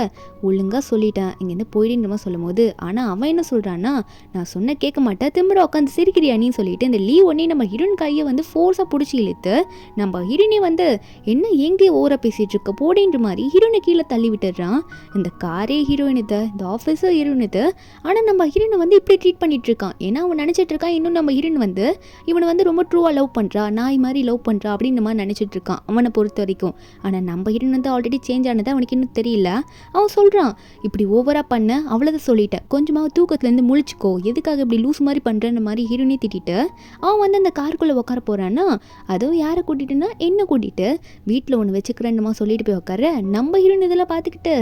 ஒழுங்காக சொல்லிட்டேன் இங்கேருந்து போயிடுன்ற மாதிரி சொல்லும்போது ஆனால் அவன் என்ன சொல்கிறான்னா, நான் சொன்ன கேட்க மாட்டேன், திமிர உட்காந்து சிரிக்கிறியா நீ சொல்லிட்டு இந்த லீவ் ஒன்னே நம்ம ஹீரோயின் கையை வந்து ஃபோர்ஸாக பிடிச்சி இழுத்து நம்ம ஹீரோயின் ஹீரோயினே வந்து என்ன எங்கே ஓவரா பேசிட்டு இருக்க போடேன்ற மாதிரி ஹீரோயினை கீழே தள்ளி விட்டுடுறான். இந்த காரே ஹீரோயினது, இந்த ஆஃபீஸும் ஹீரோயினது. ஆனால் நம்ம ஹீரோயினை வந்து இப்படி ட்ரீட் பண்ணிட்டு இருக்கான். ஏன்னா அவன் நினச்சிட்டு இருக்கான் இன்னும் நம்ம ஹீரோயின் வந்து இவனை வந்து ரொம்ப ட்ரூவாக லவ் பண்ணுறா, நாய் மாதிரி லவ் பண்ணுறா அப்படின்ற மாதிரி நினச்சிட்டு இருக்கான் அவனை பொறுத்த வரைக்கும். ஆனால் நம்ம ஹீரோயின் வந்து ஆல்ரெடி சேஞ்ச் ஆனது அவனுக்கு இன்னும் தெரியல. அவன் சொல்கிறான், இப்படி ஓவராக பண்ண அவ்வளோதான் சொல்லிட்டேன், கொஞ்சமாக தூக்கத்துலேருந்து முழிச்சிக்கோ, எதுக்காக இப்படி லூஸ் மாதிரி பண்ணுறன்ற மாதிரி ஹீரோயினே திட்டிட்டு அவன் வந்து அந்த காருக்குள்ளே உட்கார போகிறான்னா, அதுவும் யாரை கூட்டிகிட்டுன்னா என்ன கூட்டிகிட்டு வீட்டில் ஒன்று வச்சுக்கிறேன்னுமா சொல்லிட்டு போய் உட்கார. நம்ம ஹீரோயின் இதெல்லாம் பார்த்துக்கிட்டு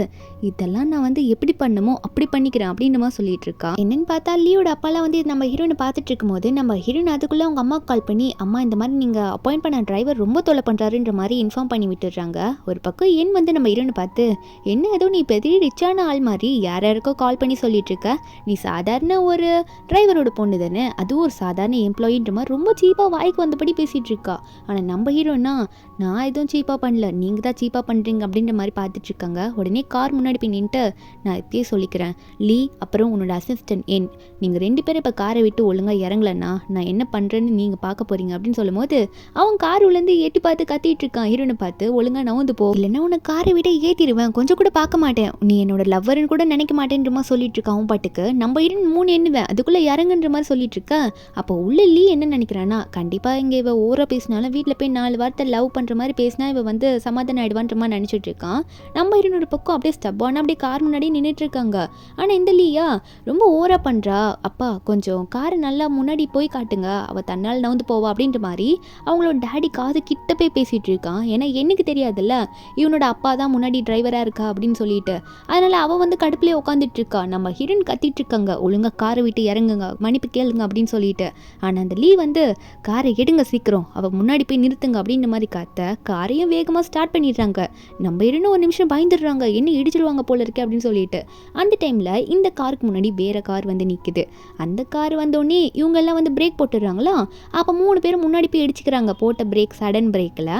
இதெல்லாம் நான் வந்து எப்படி பண்ணமோ அப்படி பண்ணிக்கிறேன் அப்படின்னுமா சொல்லிட்டு இருக்கா. என்னன்னு பார்த்தா லீவோட அப்பாலாம் வந்து நம்ம ஹீரோயினை பார்த்துட்டு இருக்கும்போது நம்ம ஹீரோயின் அதுக்குள்ளே அவங்க அம்மாவுக்கு கால் பண்ணி, அம்மா இந்த மாதிரி நீங்கள் அப்பாயிண்ட் பண்ண டிரைவர் ரொம்ப தொலை பண்ணுறாருன்ற மாதிரி இன்ஃபார்ம் பண்ணி விட்டுடுறாங்க. ஒரு பக்கம் ஏன் வந்து நம்ம ஹீரோயினை பார்த்து, என்ன ஏதோ நீ பெரிய ரிச்சான ஆள் மாதிரி யாருக்கோ கால் பண்ணி சொல்லிட்டு இருக்க, நீ சாதாரண ஒரு டிரைவரோட பொண்ணு தானே, அதுவும் ஒரு சாதாரண எம்ப்ளாயின்ற மாதிரி ரொம்ப சீப்பாக வாய்க்கு வந்தபடி பேசிகிட்டு இருக்கா. ஆனால் நம்ம ஹீரோனா, நான் எதுவும் சீப்பாக பண்ணல, நீங்கள் தான் சீப்பாக பண்ணுறீங்க அப்படின்ற மாதிரி பார்த்துட்டு இருக்காங்க. உடனே கார் முன்னாடி போய் நின்றுட்டு, நான் இப்பயே சொல்லிக்கிறேன் லீ, அப்புறம் உன்னோட அசிஸ்டன்ட் என், நீங்கள் 2 பேரும் இப்போ காரை விட்டு ஒழுங்காக இறங்கலன்னா நான் என்ன பண்ணுறேன்னு நீங்கள் பார்க்க போகிறீங்க அப்படின்னு சொல்லும் போது அவன் கார் உள்ளேருந்து எட்டி பார்த்து கத்திட்டு இருக்கான் ஹீரோனை பார்த்து, ஒழுங்காக நவுந்து போ, இல்லைன்னா உன்னை காரை விட ஏற்றிடுவேன், கொஞ்சம் கூட பார்க்க மாட்டேன், நீ என்னோட லவ்வர்னு கூட நினைக்க மாட்டேன்ற மாதிரி சொல்லிட்டு இருக்கான் அவன் பாட்டுக்கு. நம்ம ஹீரோயின் 3 எண்ணுவேன் அதுக்குள்ளே இறங்குன்ற மாதிரி சொல்லிட்டு இருக்கா. அப்போ உள்ள லீ என்ன நினைக்கிறான்னா, கண்டிப்பாக இங்கே இவ ஓவராக பேசினாலும் வீட்டில் போய் 4 வார்த்தை லவ் பண்ணுற மாதிரி பேசினா இவ வந்து சமாதானம் ஆயிடுவான்ற மாதிரி நினச்சிட்டு இருக்கான். நம்ம ஹீரோனோட பக்கம் அப்படியே ஸ்டப்பான அப்படியே கார் முன்னாடி நின்றுட்டு இருக்காங்க. ஆனால் இந்த லீயா ரொம்ப ஓவராக பண்ணுறா, அப்பா கொஞ்சம் காரை நல்லா முன்னாடி போய் காட்டுங்க, அவள் தன்னால் நவுந்து போவா அப்படின்ற மாதிரி அவங்களோட டேடி காது கிட்ட போய் பேசிகிட்டு இருக்கான். ஏன்னா எனக்கு தெரியாதுல்ல இவனோட அப்பா தான் முன்னாடி டிரைவராக இருக்கா அப்படின்னு சொல்லிட்டு, அதனால் அவள் வந்து கடுப்புலேயே உட்காந்துட்டு இருக்கா. நம்ம ஹீரோயின் கத்திட்டு இருக்காங்க, ஒழுங்காக காரை விட்டு இறங்குங்க, மன்னிப்பு கேளுங்க அப்படின்னு சொல்லிட்டு. ஆனால் அந்த லீ வந்து காரை எடுங்க சீக்கிரம், அவள் முன்னாடி போய் நிறுத்துங்க அப்படின்ற மாதிரி காத்த காரையும் வேகமாக ஸ்டார்ட் பண்ணிடுறாங்க. நம்ம ஹீரோயின் ஒரு நிமிஷம் பயந்துடுறாங்க, என்ன இடிச்சிருவாங்க போல இருக்கு அப்படின்னு சொல்லிட்டு. அந்த டைமில் இந்த காருக்கு முன்னாடி வேற கார் வந்து நிற்குது. அந்த கார் வந்தோடனே இவங்கெல்லாம் வந்து பிரேக் போட்டுடுறாங்களா. அப்போ 3 பேரும் முன்னாடி போய் இடிச்சுக்கிறாங்க, போட்ட பிரேக் சடன் பிரேக்கில்.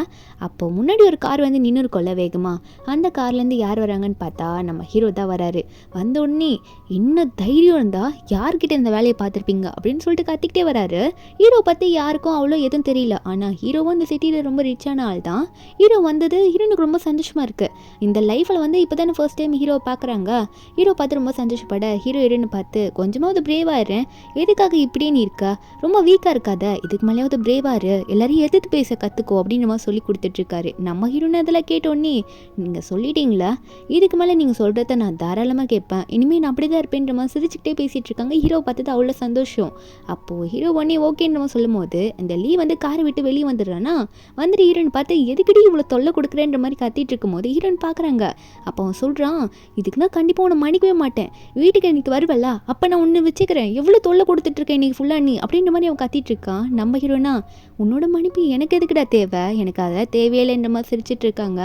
அப்போ முன்னாடி ஒரு கார் வந்து நின்று இருக்கோல்ல வேகமாக, அந்த கார்லேருந்து யார் வராங்கன்னு பார்த்தா நம்ம ஹீரோ தான் வராரு. வந்த உடனே என்ன தைரியம் இருந்தால் யார்கிட்ட இந்த வேலையை பார்த்துருப்பீங்க அப்படின்னு சொல்லிட்டு கத்திக்கிட்டே வராரு. ஹீரோ பற்றி யாருக்கும் அவ்வளோ எதுவும் தெரியல. ஆனால் ஹீரோவும் இந்த சிட்டியில் ரொம்ப ரிச்சான ஆள் தான். ஹீரோ வந்தது ஹீரோனுக்கு ரொம்ப சந்தோஷமாக இருக்குது. இந்த லைஃப்பில் வந்து இப்போ தானே ஃபர்ஸ்ட் டைம் ஹீரோவை பார்க்குறாங்க. ஹீரோ பார்த்து ரொம்ப சந்தோஷப்பட ஹீரோ ஹீரோன்னு பார்த்து, கொஞ்சமாவது பிரேவாயிரேன், எதுக்காக இப்படியே நீ இருக்க, ரொம்ப வீக்காக இருக்காத, இதுக்கு மேலேயாவது பிரேவாரு, எல்லாரையும் எதிர்த்து பேச கற்றுக்கோ அப்படின்னு மாதிரி சொல்லி கொடுத்துட்ருக்காரு. நம்ம ஹீரோன்னு அதெல்லாம் கேட்டோன்னே, நீங்கள் சொல்லிட்டீங்களா, இதுக்கு மேலே நீங்கள் சொல்கிறத நான் தாராளமாக கேட்பேன், இனிமேல் நான் அப்படி தான் இருப்பேன்ற மாதிரி சிரிச்சுக்கிட்டே பேசிகிட்டு இருக்காங்க. ஹீரோ பார்த்தது அவ்வளோ சந்தோஷம். அப்போது ஹீரோ ஒன்னே ஓகேன்ற மாதிரி சொல்லும் போது இந்த லீ வந்து காரை விட்டு வெளியே வந்துடுறானா. வந்துட்டு ஹீரோயின் பார்த்து எதுக்கடி இவ்வளோ தொல்லை கொடுக்குறேன்ற மாதிரி கத்திட்டு இருக்கும் போது ஹீரோயின் பார்க்குறாங்க. அப்போ அவன் சொல்கிறான், இதுக்கு நான் கண்டிப்பாக உன்னை மன்னிக்கவே மாட்டேன், வீட்டுக்கு எனக்கு வருவல்ல அப்போ நான் உன்னை வச்சுக்கிறேன், எவ்வளோ தொல்லை கொடுத்துட்ருக்கேன் இன்றைக்கி ஃபுல்லாக நீ அப்படின்ற மாதிரி அவன் கத்திட்டு இருக்கான். நம்ம ஹீரோனா, உன்னோட மன்னிப்பு எனக்கு எதுக்குடா தேவை, எனக்கு அதெல்லாம் தேவையில்லைன்ற மாதிரி சிரிச்சிட்டு இருக்காங்க.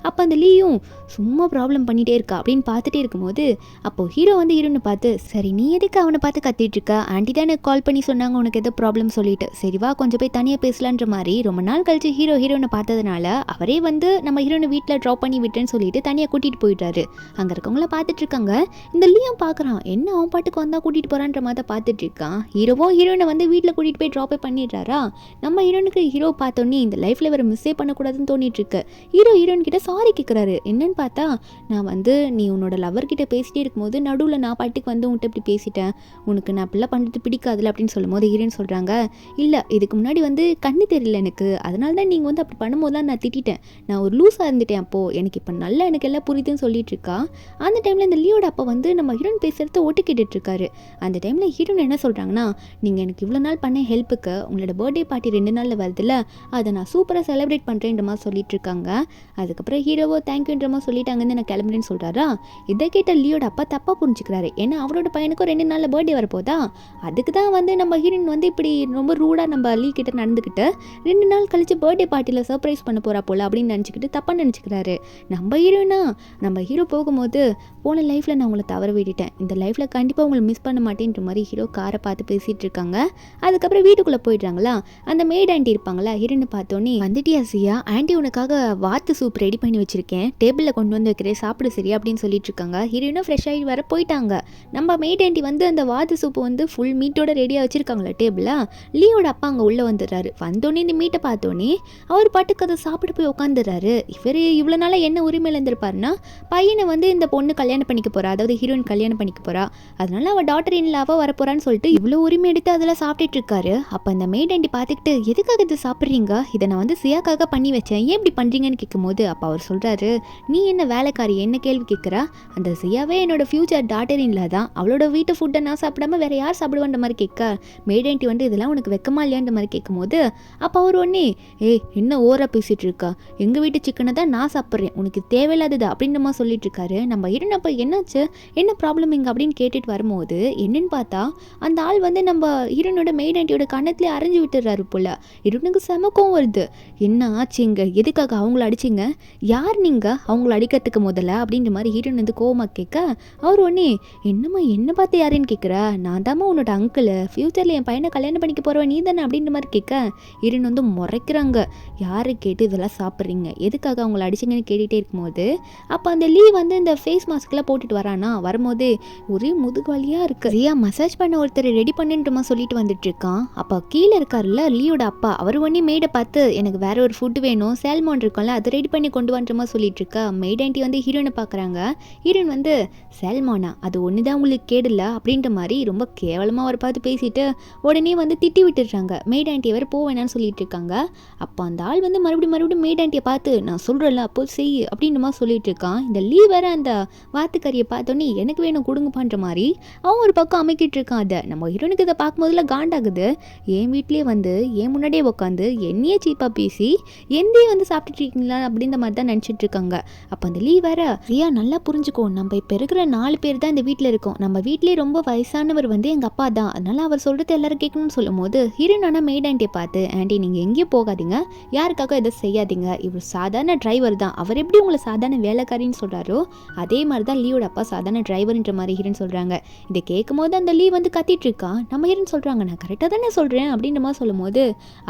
அப்போ அந்த லீயும் சும்மா ப்ராப்ளம் பண்ணிகிட்டே இருக்கா அப்படின்னு பார்த்துட்டே இருக்கும்போது அப்போது ஹீரோ வந்து ஹீரோனை பார்த்து, சரி நீ எதுக்கு அவனை பார்த்து கத்திட்டு இருக்க, ஆண்டி தான் எனக்கு கால் பண்ணி சொன்னாங்க உனக்கு ஏதோ ப்ராப்ளம் சொல்லிட்டு, சரிவா கொஞ்சம் போய் தனியாக பேசலான்ற மாதிரி ரொம்ப நாள் கழிச்சு ஹீரோனை பார்த்ததுனால அவரே வந்து நம்ம ஹீரோனை வீட்டில் ட்ராப் பண்ணி விட்டேன்னு சொல்லிட்டு தனியாக கூட்டிகிட்டு போயிட்டாரு. அங்கே இருக்கவங்கள பார்த்துட்டு இருக்காங்க. இந்த லீயும் பார்க்குறான், என்ன அவன் பாட்டுக்கு வந்தால் கூட்டிகிட்டு போகிறான்ற மாதிரி பார்த்துட்டு இருக்கான். ஹீரோவும் ஹீரோனை வந்து வீட்டில் கூட்டிகிட்டு போய் ட்ராப்பே பண்ணிடுறாரா. நம்ம ஹீரோனுக்கு ஹீரோ பார்த்தோன்னே இந்த லைஃப்பில் வேறு மிஸ்ஸே பண்ணக்கூடாதுன்னு தோணிட்டு இருக்கு. ஹீரோயின் கிட்ட சாரி கேட்குறாரு. என்னன்னு பார்த்தா, நான் வந்து நீ உன்னோட லவர்கிட்ட பேசிட்டே இருக்கும்போது நடுவில் நான் பாட்டுக்கு வந்து உன்கிட்ட இப்படி பேசிட்டேன், உனக்கு நான் அப்படிலாம் பண்ணுறது பிடிக்காதுல அப்படின்னு சொல்லும் போது ஹீரோயின் சொல்கிறாங்க, இல்லை இதுக்கு முன்னாடி வந்து கண்ணு தெரியல எனக்கு, அதனால தான் நீங்கள் வந்து அப்படி பண்ணும்போதுலாம் நான் திட்டேன், நான் ஒரு லூஸாக இருந்துட்டேன், அப்போது எனக்கு இப்போ நல்லா எனக்கு எல்லாம் புரியுதுன்னு சொல்லிட்டு இருக்கா. அந்த டைமில் இந்த லீயோட அப்பா வந்து நம்ம ஹீரோயின் பேசுகிறத ஒட்டு கேட்டுட்ருக்காரு. அந்த டைமில் ஹீரோயின் என்ன சொல்கிறாங்கன்னா, நீங்கள் எனக்கு இவ்வளோ நாள் பண்ண ஹெல்ப்புக்கு உங்களோட பர்த்டே பார்ட்டி 2 நாளில் வருதுல்ல, அதை நான் சூப்பராக செலிப்ரேட் பண்ணுறேன்ற மாதிரி சொல்லிட்டு இருக்காங்க. அதுக்கப்புறம் ஹீரோவோ தேங்க்யூன்ற மாதிரி சொல்லிட்டாங்கன்னு நான் கிளம்புறேன்னு சொல்கிறாரா. இதை கேட்ட லீயோட அப்பா தப்பாக புரிஞ்சுக்கிறாரு. ஏன்னா அவரோட பையனுக்கும் 2 நாளில் பர்த்டே வரப்போதா, அதுக்கு தான் வந்து நம்ம ஹீரோயின் வந்து இப்படி ரொம்ப ரூடாக நம்ம லீ கிட்ட நடந்துக்கிட்டு 2 நாள் கழிச்சு பர்த்டே பார்ட்டியில் சர்ப்ரைஸ் பண்ண போகிறா போல அப்படின்னு நினச்சிக்கிட்டு தப்பாக நினச்சிக்கிறாரு. நம்ம ஹீரோயினா நம்ம ஹீரோ போகும்போது, போன லைஃப்பில் நான் உங்களை தவற விட்டுட்டேன், இந்த லைஃப்பில் கண்டிப்பாக உங்களை மிஸ் பண்ண மாட்டேன்ற மாதிரி ஹீரோ காரை பார்த்து பேசிகிட்டு இருக்காங்க. அதுக்கப்புறம் வீட்டுக்குள்ளே போயிடுறாங்களா. அந்த மேட் ஆண்டி இருப்பாங்களா ஹீரோனை பார்த்தோன்னே, வந்துட்டியா சியா, ஆண்டி உனக்காக வாத்து சூப் ரெடி பண்ணி வச்சிருக்கேன், டேபிளில் கொண்டு வந்து வைக்கிறேன், சாப்பிடு சரியா அப்படின்னு சொல்லிட்டு இருக்காங்க. ஹீரோயினும் ஃப்ரெஷ் ஆகி வர போயிட்டாங்க. நம்ம மேட் ஆண்டி வந்து அந்த வாத்து சூப்பு வந்து ஃபுல் மீட்டோட ரெடியாக வச்சிருக்காங்களா டேபிளில். லீயோட அப்பா அங்கே உள்ளே வந்துடுறாரு. வந்தோடனே இந்த மீட்டை பார்த்தோன்னே அவர் பாட்டுக்கு அதை சாப்பிட்டு போய் உட்காந்துடுறாரு. இவர் இவ்வளோ நாளாக என்ன உரிமையில் இருந்திருப்பாருன்னா, பையனை வந்து இந்த பொண்ணு கல்யாணம் பண்ணிக்க போறா, அதாவது ஹீரோயின் கல்யாணம் பண்ணிக்க போறா, அதனால அவள் டாட்டர் இன் லாவா வரப்போறான்னு சொல்லிட்டு இவ்வளோ உரிமை எடுத்து அதெல்லாம் சாப்பிட்டுட்டு இருக்காரு. அப்போ அந்த மேட் ஆண்டி பார்த்துக்கிட்டு, எதுக்காக இதை சாப்பிட்றீங்க, இதை நான் வந்து சியாக்காக பண்ணி வச்சேன், ஏன் இப்படி பண்ணுறீங்கன்னு கேட்கும்போது அப்போ அவர் சொல்கிறாரு, நீ என்ன வேலைக்காரி என்ன கேள்வி கேட்குறா, அந்த சியாவே என்னோட ஃபியூச்சர் டாட்டர் இன்லா தான், அவளோட வீட்டு ஃபுட்டை நான் சாப்பிடாம வேற யார் சாப்பிடுவேன்ற மாதிரி கேட்க, மேட் ஆண்டி வந்து இதெல்லாம் உனக்கு வெக்கமா இல்லையான்ற மாதிரி கேட்கும்போது அப்போ அவர் ஒன்னே, என்ன ஓரா பேசிட்டு இருக்கா, எங்கள் வீட்டு சிக்கனை தான் நான் சாப்பிட்றேன், உனக்கு தேவையில்லாதது அப்படின்ற மாதிரி சொல்லிட்டு இருக்காரு. நம்ம இருந்தப்போ என்னாச்சு, என்ன ப்ராப்ளம் இங்கே அப்படின்னு கேட்டுட்டு வரும்போது என்னன்னு பார்த்தா அந்த ஆள் வந்து நம்ம ஹீரோனோட மேட் ஆண்டியோட கண்ணத்துலேயே அரைஞ்சு விட்டுறாரு போல. ஹீரோனுக்கு செமக்கம் வருது, என்ன ஆச்சு இங்கே, எதுக்காக அவங்கள அடிச்சிங்க, யார் நீங்கள் அவங்கள அடிக்கிறதுக்கு முதல்ல அப்படின்ற மாதிரி ஹீரோன் வந்து கோவமாக கேட்க, அவர் ஒன்னே, என்னம்மா என்ன பார்த்து யாருன்னு கேட்குற, நான் தாம்மா உன்னோட அங்கிள், ஃப்யூச்சரில் என் பையனை கல்யாணம் பண்ணிக்க போகிறவன் நீ தானே அப்படின்ற மாதிரி கேட்க, ஹீரோன் வந்து முறைக்கிறாங்க, யாரை கேட்டு இதெல்லாம் சாப்பிட்றீங்க, எதுக்காக அவங்கள அடிச்சிங்கன்னு கேட்டுகிட்டே இருக்கும்போது அப்போ அந்த லீ வந்து இந்த ஃபேஸ் மாஸ்க்லாம் போட்டுட்டு வரானா, வரும்போது ஒரே முதுகு வலியாக இருக்குது. ரியா மசாஜ் பண்ண ஒருத்தர் ரெடி பண்ணுன்றமா சொல்லிட்டு வந்துட்டு இருக்கான். அப்போ கீழே இருக்காருல்ல லீயோட அப்பா, அவர் ஒன்னே மேடை பார்த்து, எனக்கு வேற ஒரு ஃபுட்டு வேணும், சேல்மான் இருக்கும்ல அதை ரெடி பண்ணி கொண்டு வந்துட்டமா சொல்லிட்டு இருக்கா. மேட் ஆண்டி வந்து ஹீரோனை பார்க்குறாங்க. ஹீரோயின் வந்து, சேல்மானா அது ஒன்று தான் உங்களுக்கு கேடல அப்படின்ற மாதிரி ரொம்ப கேவலமாக அவர் பார்த்து பேசிட்டு உடனே வந்து திட்டி விட்டுடுறாங்க. மேட் ஆண்டி அவர் போவேணான்னு சொல்லிட்டு இருக்காங்க. அப்போ அந்த ஆள் வந்து மறுபடியும் மேட் ஆண்டியை பார்த்து, நான் சொல்கிறேன்ல அப்போ செய் அப்படின்ற மாதிரி சொல்லிட்டு இருக்கான். இந்த லீ வேற அந்த வாத்துக்கறியை பார்த்தோன்னே எனக்கு வேணும் கொடுங்கப்பான்ற மாதிரி அவன் ஒரு பக்கம் அமைக்கிட்டு இருக்கான். அதை நம்ம ஹீரோனுக்கு இதை பார்க்கும்போதுல காண்டாகுது. என் வீட்லேயே வந்து என் முன்னாடியே உட்காந்து என்னையே சீப்பாக பேசி எந்தையே வந்து சாப்பிட்டுட்டு இருக்கீங்களா அப்படின்ற மாதிரி தான் நினச்சிட்டு இருக்காங்க. அப்போ அந்த லீ வேற, ரியா நல்லா புரிஞ்சுக்கோ, நம்ம இப்போ இருக்கிற 4 பேர் தான் இந்த வீட்டில் இருக்கோம், நம்ம வீட்லேயே ரொம்ப வயசானவர் வந்து எங்கள் அப்பா தான், அதனால அவர் சொல்கிறது எல்லாரும் கேட்கணும்னு சொல்லும் போது ஹீரோனான மேட் ஆண்டியை பார்த்து, ஆண்டி நீங்கள் எங்கேயும் போகாதீங்க, யாருக்காக எதை செய்யாதீங்க, இவர் சாதாரண டிரைவர் தான், அவர் எப்படி உங்களை சாதாரண வேலைக்காரின்னு சொல்கிறாரோ அதே மாதிரி தான் லீயோட அப்பா சாதாரண டிரைவர்ன்ற மாதிரி ஹீரோன்னு சொல்கிறாங்க. இதை கேட்கும் போது அந்த லீ வந்து கத்திட்டு இருக்கா. நம்ம ஹீரோன்னு சொல்கிறாங்க, நான் கரெக்டாக தானே சொல்கிறேன் அப்படின்ற மாதிரி சொல்லும் போது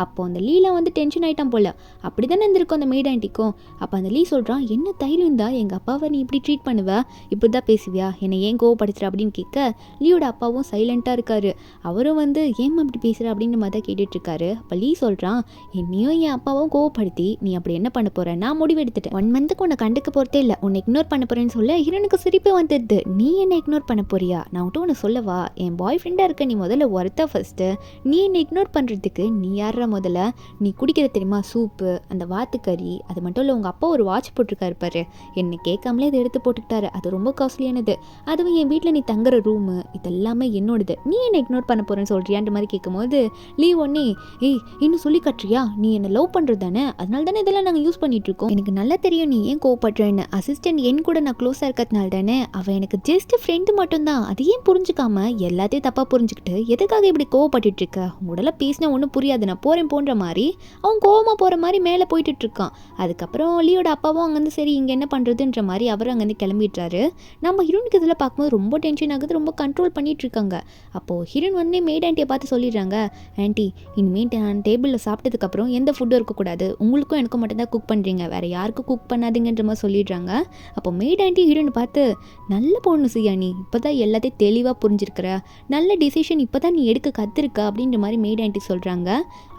அப்போ அந்த லீலாம் வந்து டென்ஷன் ஆகிட்டான் போல. அப்படி தானே இருந்திருக்கும் அந்த மேட் ஆண்டிக்கும். அப்போ அந்த லீ சொல்கிறான், என்ன தைரியம் தான் எங்கள் அப்பாவை நீ இப்படி ட்ரீட் பண்ணுவ, இப்படி தான் பேசுவியா, என்னை ஏன் கோவப்படுத்துற அப்படின்னு கேட்க, லீயோட அப்பாவும் சைலண்ட்டாக இருக்காரு. அவரும் வந்து ஏன் அப்படி பேசுகிற அப்படின்ற மாதிரி தான் கேட்டுட்ருக்காரு. அப்போ லீ சொல்கிறான், என்னையும் என் அப்பாவும் கோவப்படுத்தி நீ அப்படி என்ன பண்ண போகிற, நான் முடிவு எடுத்துட்டேன், 1 மந்த்துக்கு உன்னை கண்டுக்க போகிறதே இல்லை, உன்னை இக்னோர் பண்ண போகிறேன்னு சொல்ல ஹீரோனுக்கு சிரிப்பே வந்துடுது. நீ என்ன இக்னோர் பண்ண போறியா, நான் விட்டு உன்னை சொல்லவா, என் பாய் ஃப்ரெண்டாக இருக்க நீ முதல்ல ஒருத்தா ஃபஸ்ட்டு, நீ என்னை இக்னோர் பண்ணுறதுக்கு நீ யாரா முதல்ல, நீ குடிக்கிற தெரியுமா சூப்பு, அந்த வாத்துக்கறி, அது மட்டும் இல்லை உங்கள் அப்பா ஒரு வாட்ச் போட்டிருக்காரு பாரு, என்னை கேட்காமலே இதை எடுத்து போட்டுக்கிட்டாரு, அது ரொம்ப காஸ்ட்லியானது, அதுவும் என் வீட்டில் நீ தங்குற ரூமு இதெல்லாமே என்னோடது, நீ என்னை இக்னோர் பண்ண போகிறேன்னு சொல்கிறியான்ற மாதிரி கேட்கும்போது லீ ஒன்னே, இன்னும் சொல்லி கட்டுறியா, நீ என்னை லவ் பண்ணுறது தானே, அதனால தானே இதெல்லாம் நாங்கள் யூஸ் பண்ணிட்டு இருக்கோம், எனக்கு நல்லா தெரியும் நீ ஏன் கோவப்படுறேன்னு, அசிஸ்டன்ட் என் கூட நான் க்ளோஸாக இருக்கிறதுனால தானே, அவன் எனக்கு ஜஸ்ட் ஃப்ரெண்டு மட்டும்தான், அது ஏன் புரிஞ்சுக்காம எல்லாத்தையும் தப்பாக புரிஞ்சுக்கிட்டு எதுக்காக இப்படி கோவப்பட்டுட்டு இருக்க, உடல பேசினா ஒன்றும் புரியாது நான் போகிறேன் போன்ற மாதிரி அவன் கோவமாக போகிற மாதிரி மேலே போயிட்டு இருக்கான். அதுக்கப்புறம் லீயோட அப்பாவும் அங்கேருந்து சரி இங்கே என்ன பண்ணுறதுன்ற மாதிரி அவர் அங்கேருந்து கிளம்பிடுறாரு. நம்ம ஹீரோனுக்கு இதில் பார்க்கும்போது ரொம்ப டென்ஷன் ஆகுது, ரொம்ப கண்ட்ரோல் பண்ணிட்டு இருக்காங்க. அப்போது ஹீரோன் வந்து மேட் ஆண்டியை பார்த்து சொல்லிடுறாங்க, ஆண்டி இனிமேல் நான் டேபிளில் சாப்பிட்டதுக்கப்புறம் எந்த ஃபுட்டும் இருக்கக்கூடாது, உங்களுக்கும் எனக்கும் மட்டும்தான் குக் பண்ணுறீங்க, வேறு யாருக்கும் குக் பண்ணாதீங்கன்ற மாதிரி சொல்லிடுறாங்க. அப்போ மேட் ஆண்டி ஹீரோனை பார்த்து, நல்ல பொண்ணு சியா, நீ இப்போ தான் எல்லாத்தையும் தெளிவாக புரிஞ்சிருக்கிற, நல்ல டிசிஷன் இப்போ தான் நீ எடுக்க கற்றுருக்க அப்படின்ற மாதிரி மேட் ஆண்டி சொல்கிறாங்க.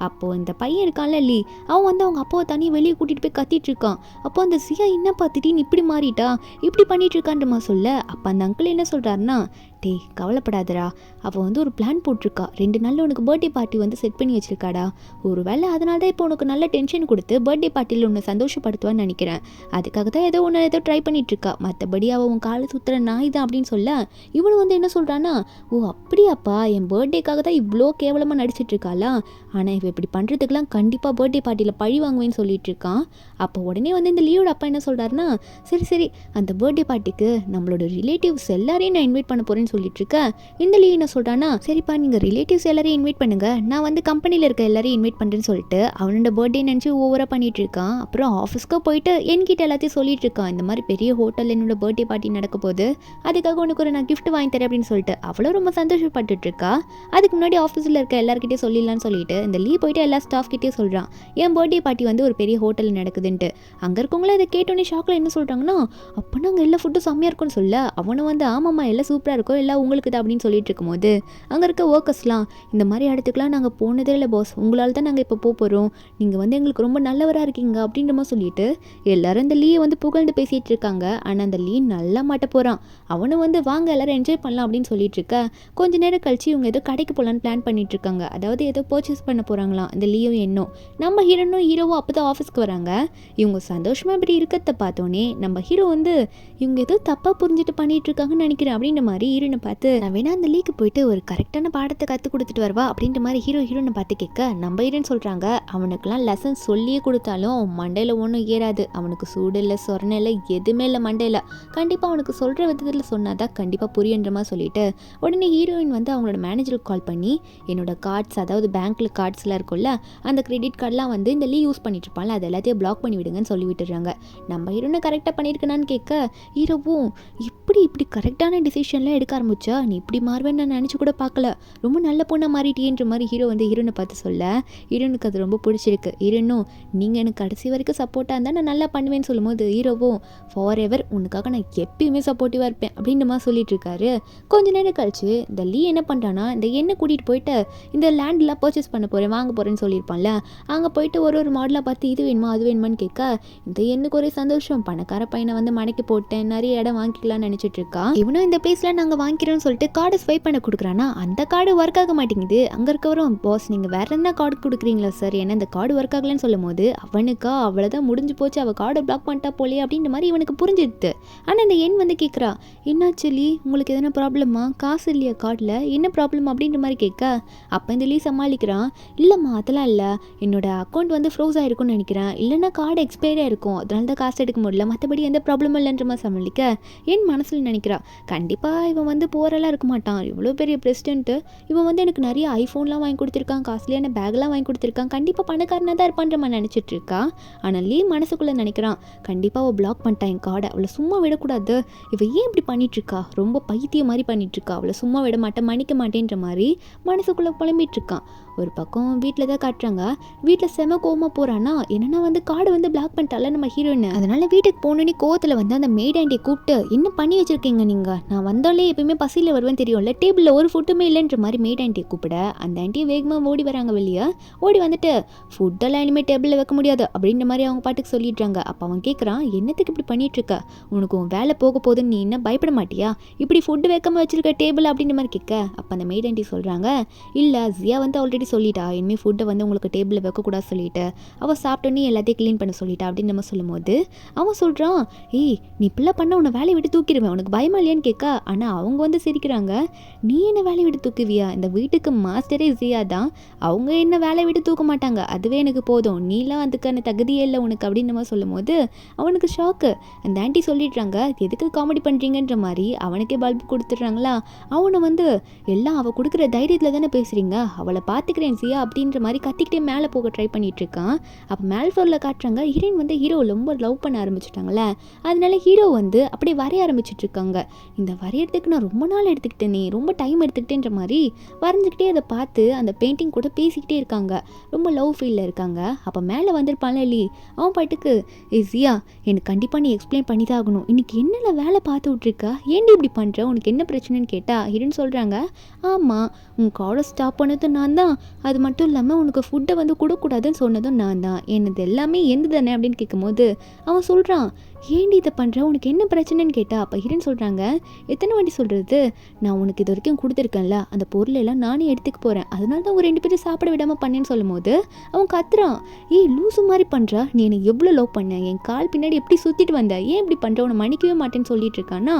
அப்போது இந்த பையன் இருக்கான்ல லீ, அவன் வந்து அவங்க அப்பாவை தனியாக வெளியே கூட்டிகிட்டு போய் கத்திட்டு இருக்கான். அப்போ அந்த சியா என்ன பார்த்துட்டு இப்படி மாறிட்டா, இப்படி பண்ணிட்டு இருக்கான்ற மாதிரி சொல்ல, அப்போ அந்த அங்கிள் என்ன சொல்கிறாருன்னா, டேய் கவலைப்படாதடா, அவள் வந்து ஒரு பிளான் போட்டிருக்கா, 2 நாளில் உனக்கு பர்த்டே பார்ட்டி வந்து செட் பண்ணி வச்சிருக்காடா, ஒரு வேளை அதனால தான் இப்போ உனக்கு நல்ல டென்ஷன் கொடுத்து பர்த்டே பார்ட்டியில் உன்னை சந்தோஷப்படுத்துவான்னு நினைக்கிறேன், அதுக்காக தான் ஏதோ ட்ரை பண்ணிட்டு இருக்கா, மற்றபடி அவள் உன் காலை சுற்றுற நாய் தான் அப்படின்னு சொல்ல, இவனு வந்து என்ன சொல்கிறான்னா, ஓ அப்படியாப்பா, என் பர்த்டேக்காக தான் இவ்வளோ கேவலமாக நடிச்சிட்டு இருக்காளா, ஆனால் இவன் இப்படி பண்ணுறதுக்கெலாம் கண்டிப்பாக பர்த்டே பார்ட்டியில் பழி வாங்குவேன்னு சொல்லிட்டு இருக்கான். அப்போ உடனே வந்து இந்த லீயோட அப்பா என்ன சொல்கிறாருன்னா, சரி அந்த பர்த்டே பார்ட்டிக்கு நம்மளோட ரிலேட்டிவ்ஸ் எல்லாரையும் நான் இன்வைட் பண்ண போகிறேன்னு அப்படின்னு சொல்லிட்டு இருக்க இந்த லீ என்ன சொல்கிறான்னா, சரிப்பா நீங்கள் ரிலேட்டிவ்ஸ் எல்லாரையும் இன்வைட் பண்ணுங்க, நான் வந்து கம்பெனியில் இருக்க எல்லாரையும் இன்வைட் பண்ணுறேன்னு சொல்லிட்டு அவனோட பர்த்டே நினச்சி ஓவராக பண்ணிட்டு இருக்கான். அப்புறம் ஆஃபீஸ்க்கு போயிட்டு என்கிட்ட எல்லாத்தையும் சொல்லிட்டு இருக்கான், இந்த மாதிரி பெரிய ஹோட்டலில் என்னோட பர்த்டே பார்ட்டி நடக்க போகுது, அதுக்காக உனக்கு ஒரு நான் கிஃப்ட் வாங்கி தரேன் அப்படின்னு சொல்லிட்டு அவ்வளோ ரொம்ப சந்தோஷப்பட்டுட்டு இருக்கா. அதுக்கு முன்னாடி ஆஃபீஸில் இருக்க எல்லாருக்கிட்டையும் சொல்லிடலான்னு சொல்லிட்டு இந்த லீ போயிட்டு எல்லா ஸ்டாஃப் கிட்டே சொல்கிறான், என் பர்த்டே பார்ட்டி வந்து ஒரு பெரிய ஹோட்டலில் நடக்குதுன்ட்டு. அங்கே இருக்கவங்களே அதை கேட்டோன்னே ஷாக்கில் என்ன சொல்கிறாங்கன்னா, அப்போ நாங்கள் எல்லா ஃபுட்டும் செம்மையாக இருக்கும்னு சொல்ல அவனை வந்து ஆமாம்மா எல்லாம் சூப்பராக இருக்கும் எல்லாம் உங்களுக்கு தான் அப்படின்னு சொல்லிட்டு இருக்கும்போது அங்கே இருக்க ஒர்க்கர்ஸ்லாம், இந்த மாதிரி இடத்துக்குலாம் நாங்கள் போனதே இல்லை பாஸ், உங்களால் தான் நாங்கள் இப்போ போகிறோம், நீங்கள் வந்து எங்களுக்கு ரொம்ப நல்லவராக இருக்கீங்க அப்படின்ற மாதிரி சொல்லிட்டு எல்லாரும் இந்த லீயை வந்து புகழ்ந்து பேசிகிட்டு இருக்காங்க. ஆனால் அந்த லீ நல்லா மாட்ட போகிறான். அவனும் வந்து வாங்க எல்லாரும் என்ஜாய் பண்ணலாம் அப்படின்னு சொல்லிட்டு இருக்க கொஞ்ச நேரம் கழிச்சு இவங்க ஏதோ கடைக்கு போகலான்னு பிளான் பண்ணிட்டு இருக்காங்க. அதாவது ஏதோ பர்ச்சேஸ் பண்ண போகிறாங்களாம் இந்த லீயும் என்னும். நம்ம ஹீரோவும் அப்போ தான் ஆஃபீஸ்க்கு வராங்க. இவங்க சந்தோஷமாக இப்படி இருக்கிறத பார்த்தோன்னே நம்ம ஹீரோ வந்து இவங்க ஏதோ தப்பாக புரிஞ்சுட்டு பண்ணிட்டு இருக்காங்கன்னு நினைக்கிறேன் அப்படின்ற மாதிரி ஹீரோனை பார்த்து, நான் வேணா அந்த லீக்கு போயிட்டு ஒரு கரெக்டான பாடத்தை கற்றுக் கொடுத்துட்டு வருவா அப்படின்ற மாதிரி ஹீரோனை பார்த்து கேட்க நம்ம ஹீரோன்னு சொல்கிறாங்க, அவனுக்குலாம் லெசன் சொல்லியே கொடுத்தாலும் மண்டையில் ஒன்றும் ஏறாது, அவனுக்கு சூடு இல்லை சொரணை இல்லை எதுவுமே இல்லை மண்டையில், கண்டிப்பாக அவனுக்கு சொல்கிற விதத்தில் சொன்னாதான் கண்டிப்பாக புரியுன்ற மாதிரி சொல்லிட்டு உடனே ஹீரோயின் வந்து அவங்களோட மேனேஜருக்கு கால் பண்ணி என்னோட கார்ட்ஸ், அதாவது பேங்க்கில் கார்ட்ஸ்லாம் இருக்கும்ல அந்த கிரெடிட் கார்டெலாம் வந்து இந்த லீ யூஸ் பண்ணிட்டு இருப்பான்ல அது எல்லாத்தையும் பிளாக் பண்ணி விடுங்கன்னு சொல்லி விட்டுறாங்க. நம்ம ஹீரோனை கரெக்டாக பண்ணியிருக்கனான்னு கேட்க ஹீரோவும் இப்படி கரெக்டான டிசிஷன்லாம் எடுக்க ஆரம்பிச்சா, நீ இப்படி மாறுவேன்னு நான் நினச்சி கூட பார்க்கல, ரொம்ப நல்ல பொண்ணாக மாறிட்டேன்ற மாதிரி ஹீரோ வந்து ஹீரோனை பார்த்து சொல்ல ஹீரோனுக்கு அது ரொம்ப பிடிச்சிருக்கு. ஹீரோனும் நீங்கள் எனக்கு கடைசி வரைக்கும் சப்போர்ட்டாக இருந்தால் நான் நல்லா பண்ணுவேன்னு சொல்லும்போது ஹீரோவும் ஃபார் எவர் உனக்காக நான் எப்பயுமே சப்போர்ட்டிவாக இருப்பேன் அப்படின்ற மாதிரி சொல்லிட்டு இருக்காரு. கொஞ்ச நேரம் கழிச்சு இந்த லீ என்ன பண்ணுறான்னா, இந்த எண்ணெய் கூட்டிகிட்டு போயிட்டு இந்த லேண்ட்லாம் பர்ச்சேஸ் பண்ண போகிறேன் வாங்க போகிறேன்னு சொல்லியிருப்பான்ல, அங்கே போயிட்டு ஒரு மாடலாக பார்த்து இது வேணுமா அது வேணுமான்னு கேட்க இந்த எண்ணுக்கு ஒரே சந்தோஷம், பணக்கார பையனை வந்து மடக்கி போட்டேன், நிறைய இடம் வாங்கிக்கலாம்னு நினச்சிட்டு இருக்கா. இவனும் இந்த பிளேஸில் நாங்கள் வாங்கிக்கிறோன்னு சொல்லிட்டு கார்டை ஸ்வைப் பண்ண கொடுக்குறான்னா அந்த கார்டு ஒர்க் ஆக மாட்டேங்குது. அங்கே இருக்கவரும் பாஸ் நீங்கள் வேற என்ன கார்டு கொடுக்குறீங்களா சார், ஏன்னா இந்த கார்டு ஒர்க் ஆகலன்னு சொல்லும் போது அவனுக்கா அவ்வளோதான் முடிஞ்சு போச்சு, அவள் கார்டை பிளாக் பண்ணிட்டா போலே அப்படின்ற மாதிரி இவனுக்கு புரிஞ்சிடுது. ஆனால் இந்த எண் வந்து கேட்குறா, என்னாச்சு லீ உங்களுக்கு எதனா ப்ராப்ளமா, காசு இல்லையா கார்டில், என்ன ப்ராப்ளம் அப்படின்ற மாதிரி கேட்க அப்போ இந்த லீ சமாளிக்கிறான், இல்லைம்மா அதெல்லாம் இல்லை, என்னோட அக்கௌண்ட் வந்து ஃப்ரோஸ் ஆகிருக்கும்னு நினைக்கிறேன், இல்லைன்னா கார்டு எக்ஸ்பைரி ஆகிருக்கும் அதனால தான் காசு எடுக்க முடியல, மற்றபடி எந்த ப்ராப்ளமும் இல்லைன்ற மாதிரி சமாளிக்க என் மனசில் நினைக்கிறா, கண்டிப்பாக இவன் வந்து போரெல்லாம் இருக்க மாட்டான், இவ்வளோ பெரிய பிரசிடென்ட்டு, இவன் வந்து எனக்கு நிறைய ஐஃபோன்லாம் வாங்கி கொடுத்துருக்கான், காஸ்ட்லியான பேக்லாம் வாங்கி கொடுத்துருக்கான், கண்டிப்பாக பணக்காரனாக தான் இருப்பான்ற மாதிரி நினச்சிட்டு இருக்கா. ஆனால் லீ மனசுக்குள்ளே நினைக்கிறான், கண்டிப்பாக அவள் பிளாக் பண்ணிட்டான் என் கார்டை, அவளை சும்மா விடக்கூடாது, இவள் ஏன் இப்படி பண்ணிகிட்ருக்கா, ரொம்ப பைத்தியம் மாதிரி பண்ணிகிட்ருக்கா, அவளை சும்மா விட மாட்டேன் மன்னிக்க மாட்டேன்ற மாதிரி மனசுக்குள்ளே புலம்பிகிட்ருக்கான். ஒரு பக்கம் வீட்டில் தான் காட்டுறாங்க, வீட்டில் செம கோவமாக போகிறான்னா, என்னென்னா வந்து கார்டை வந்து பிளாக் பண்ணிட்டால நம்ம ஹீரோயின், அதனால் வீட்டுக்கு போனோன்னே கோவத்தில் வந்து அந்த மெய்ட் ஆண்டியை கூப்பிட்டு என்ன பண்ணி வச்சுருக்கீங்க நீங்கள், நான் வந்தாலே எப்பயுமே பசியில் வருவேன்னு தெரியும்ல, டேபிளில் ஒரு ஃபுட்டுமே இல்லைன்ற மாதிரி மெய்ட் ஆண்டியை கூப்பிட அந்த ஆண்டியை வேகமாக ஓடி வராங்க வெளியே. ஓடி வந்துட்டு ஃபுட்டெல்லாம் இனிமேல் டேபிளில் வைக்க முடியாது அப்படின்ற மாதிரி அவங்க பாட்டுக்கு சொல்லிடுறாங்க. அப்போ அவன் கேட்குறான், என்னத்துக்கு இப்படி பண்ணிகிட்ருக்க, உனக்கு உன் வேலை போக போகுதுன்னு நீ என்ன பயப்பட மாட்டியா, இப்படி ஃபுட்டு வைக்காம வச்சுருக்க டேபிள் அப்படின்ற மாதிரி கேட்க அப்போ அந்த மெய்ட் ஆண்டி சொல்கிறாங்க, இல்லை ஜியா வந்து ஆல்ரெடி சொல்லிட்டா இனிமேல் ஃபுட்டை வந்து உங்களுக்கு டேபிளில் வைக்கக்கூடாது சொல்லிட்டு, அவள் சாப்பிட்டோன்னே எல்லாத்தையும் க்ளீன் பண்ண சொல்லிட்டா அப்படின்னு நம்ம சொல்லும்போது அவன் சொல்கிறான், ஏய் நீ இப்படிலாம் பண்ண உன்னை வேலையை விட்டு தூக்கிடுவேன், உனக்கு பயமா இல்லையான்னு கேட்க. ஆனால் அவங்க வந்து சிரிக்கிறாங்க, நீ என்ன வேலையை விட்டு தூக்குவியா, இந்த வீட்டுக்கு மாஸ்டரே ஜியா தான், அவங்க என்ன வேலையை விட்டு தூக்க மாட்டாங்க, அதுவே எனக்கு போதும், நீலாம் அதுக்கான தகுதியே இல்லை உனக்கு அப்படின்னு நம்ம சொல்லும் போது அவனுக்கு ஷாக்கு. அந்த ஆண்டி சொல்லிடுறாங்க, எதுக்கு காமெடி பண்ணுறீங்கன்ற மாதிரி அவனுக்கே பல்பு கொடுத்துட்றாங்களா. அவனை வந்து எல்லாம் அவள் கொடுக்குற தைரியத்தில் தானே பேசுகிறீங்க, அவளை பார்த்துக்கிறேன் ஜியா அப்படின்ற மாதிரி கத்திக்கிட்டே மேலே போக ட்ரை பண்ணிட்டு இருக்கான். அப்போ மேல் ஃப்ளோரில் காட்டுறாங்க, ஹீரோயின் வந்து ஹீரோ ரொம்ப லவ் பண்ண ஆரம்பிச்சிட்டாங்களே, அதனால ஹீரோ வந்து அப்படியே வரைய ஆரம்பிச்சிட்டு இருக்காங்க. இந்த வரையறதுக்கு நான் ரொம்ப நாள் எடுத்துக்கிட்டேனே, ரொம்ப டைம் எடுத்துக்கிட்டேன்ற மாதிரி வரைஞ்சிக்கிட்டே அதை பார்த்து அந்த பெயிண்டிங் கூட பேசிக்கிட்டே இருக்காங்க, ரொம்ப லவ் ஃபீலில் இருக்காங்க. அப்போ மேலே வந்திருப்பான்ல லீ, அவன் பாட்டுக்கு ஜியா எனக்கு கண்டிப்பாக நீ எக்ஸ்பிளைன் பண்ணி தான் ஆகணும், இன்னைக்கு என்னென்ன வேலை பார்த்து விட்ருக்கா, ஏன்டி இப்படி பண்ணுற, உனக்கு என்ன பிரச்சனைன்னு கேட்டால் ஹீரோன்னு சொல்கிறாங்க, ஆமாம் உன் கார்டை ஸ்டாப் பண்ணதும் நான் தான், அது மட்டும் இல்லாமல் உனக்கு ஃபுட்டை வந்து கொடுக்கூடாதுன்னு சொன்னதும் நான் தான், என்னது எல்லாமே எந்த தானே அப்படின்னு கேட்கும்போது அவன் சொல்கிறான், ஏண்டி இதை பண்ணுற, உனக்கு என்ன பிரச்சனைன்னு கேட்டால் அப்போ ஹீரோன்னு சொல்கிறாங்க, எத்தனை வாட்டி சொல்கிறது, நான் உனக்கு இது வரைக்கும் கொடுத்துருக்கேன்ல அந்த பொருளெல்லாம் நானே எடுத்துக்க போகிறேன், அதனால தான் ஒரு 2 பேரும் சாப்பிட விடாமல் பண்ணேன்னு சொல்லும் போது அவன் கத்துறான், ஏய் லூசு மாதிரி பண்ணுறா, நீ எனக்கு எவ்வளோ லவ் பண்ண, என் கால் பின்னாடி எப்படி சுற்றிட்டு வந்த, ஏன் இப்படி பண்ணுற, உன்னை மன்னிக்கவே மாட்டேன்னு சொல்லிட்டு இருக்கானா.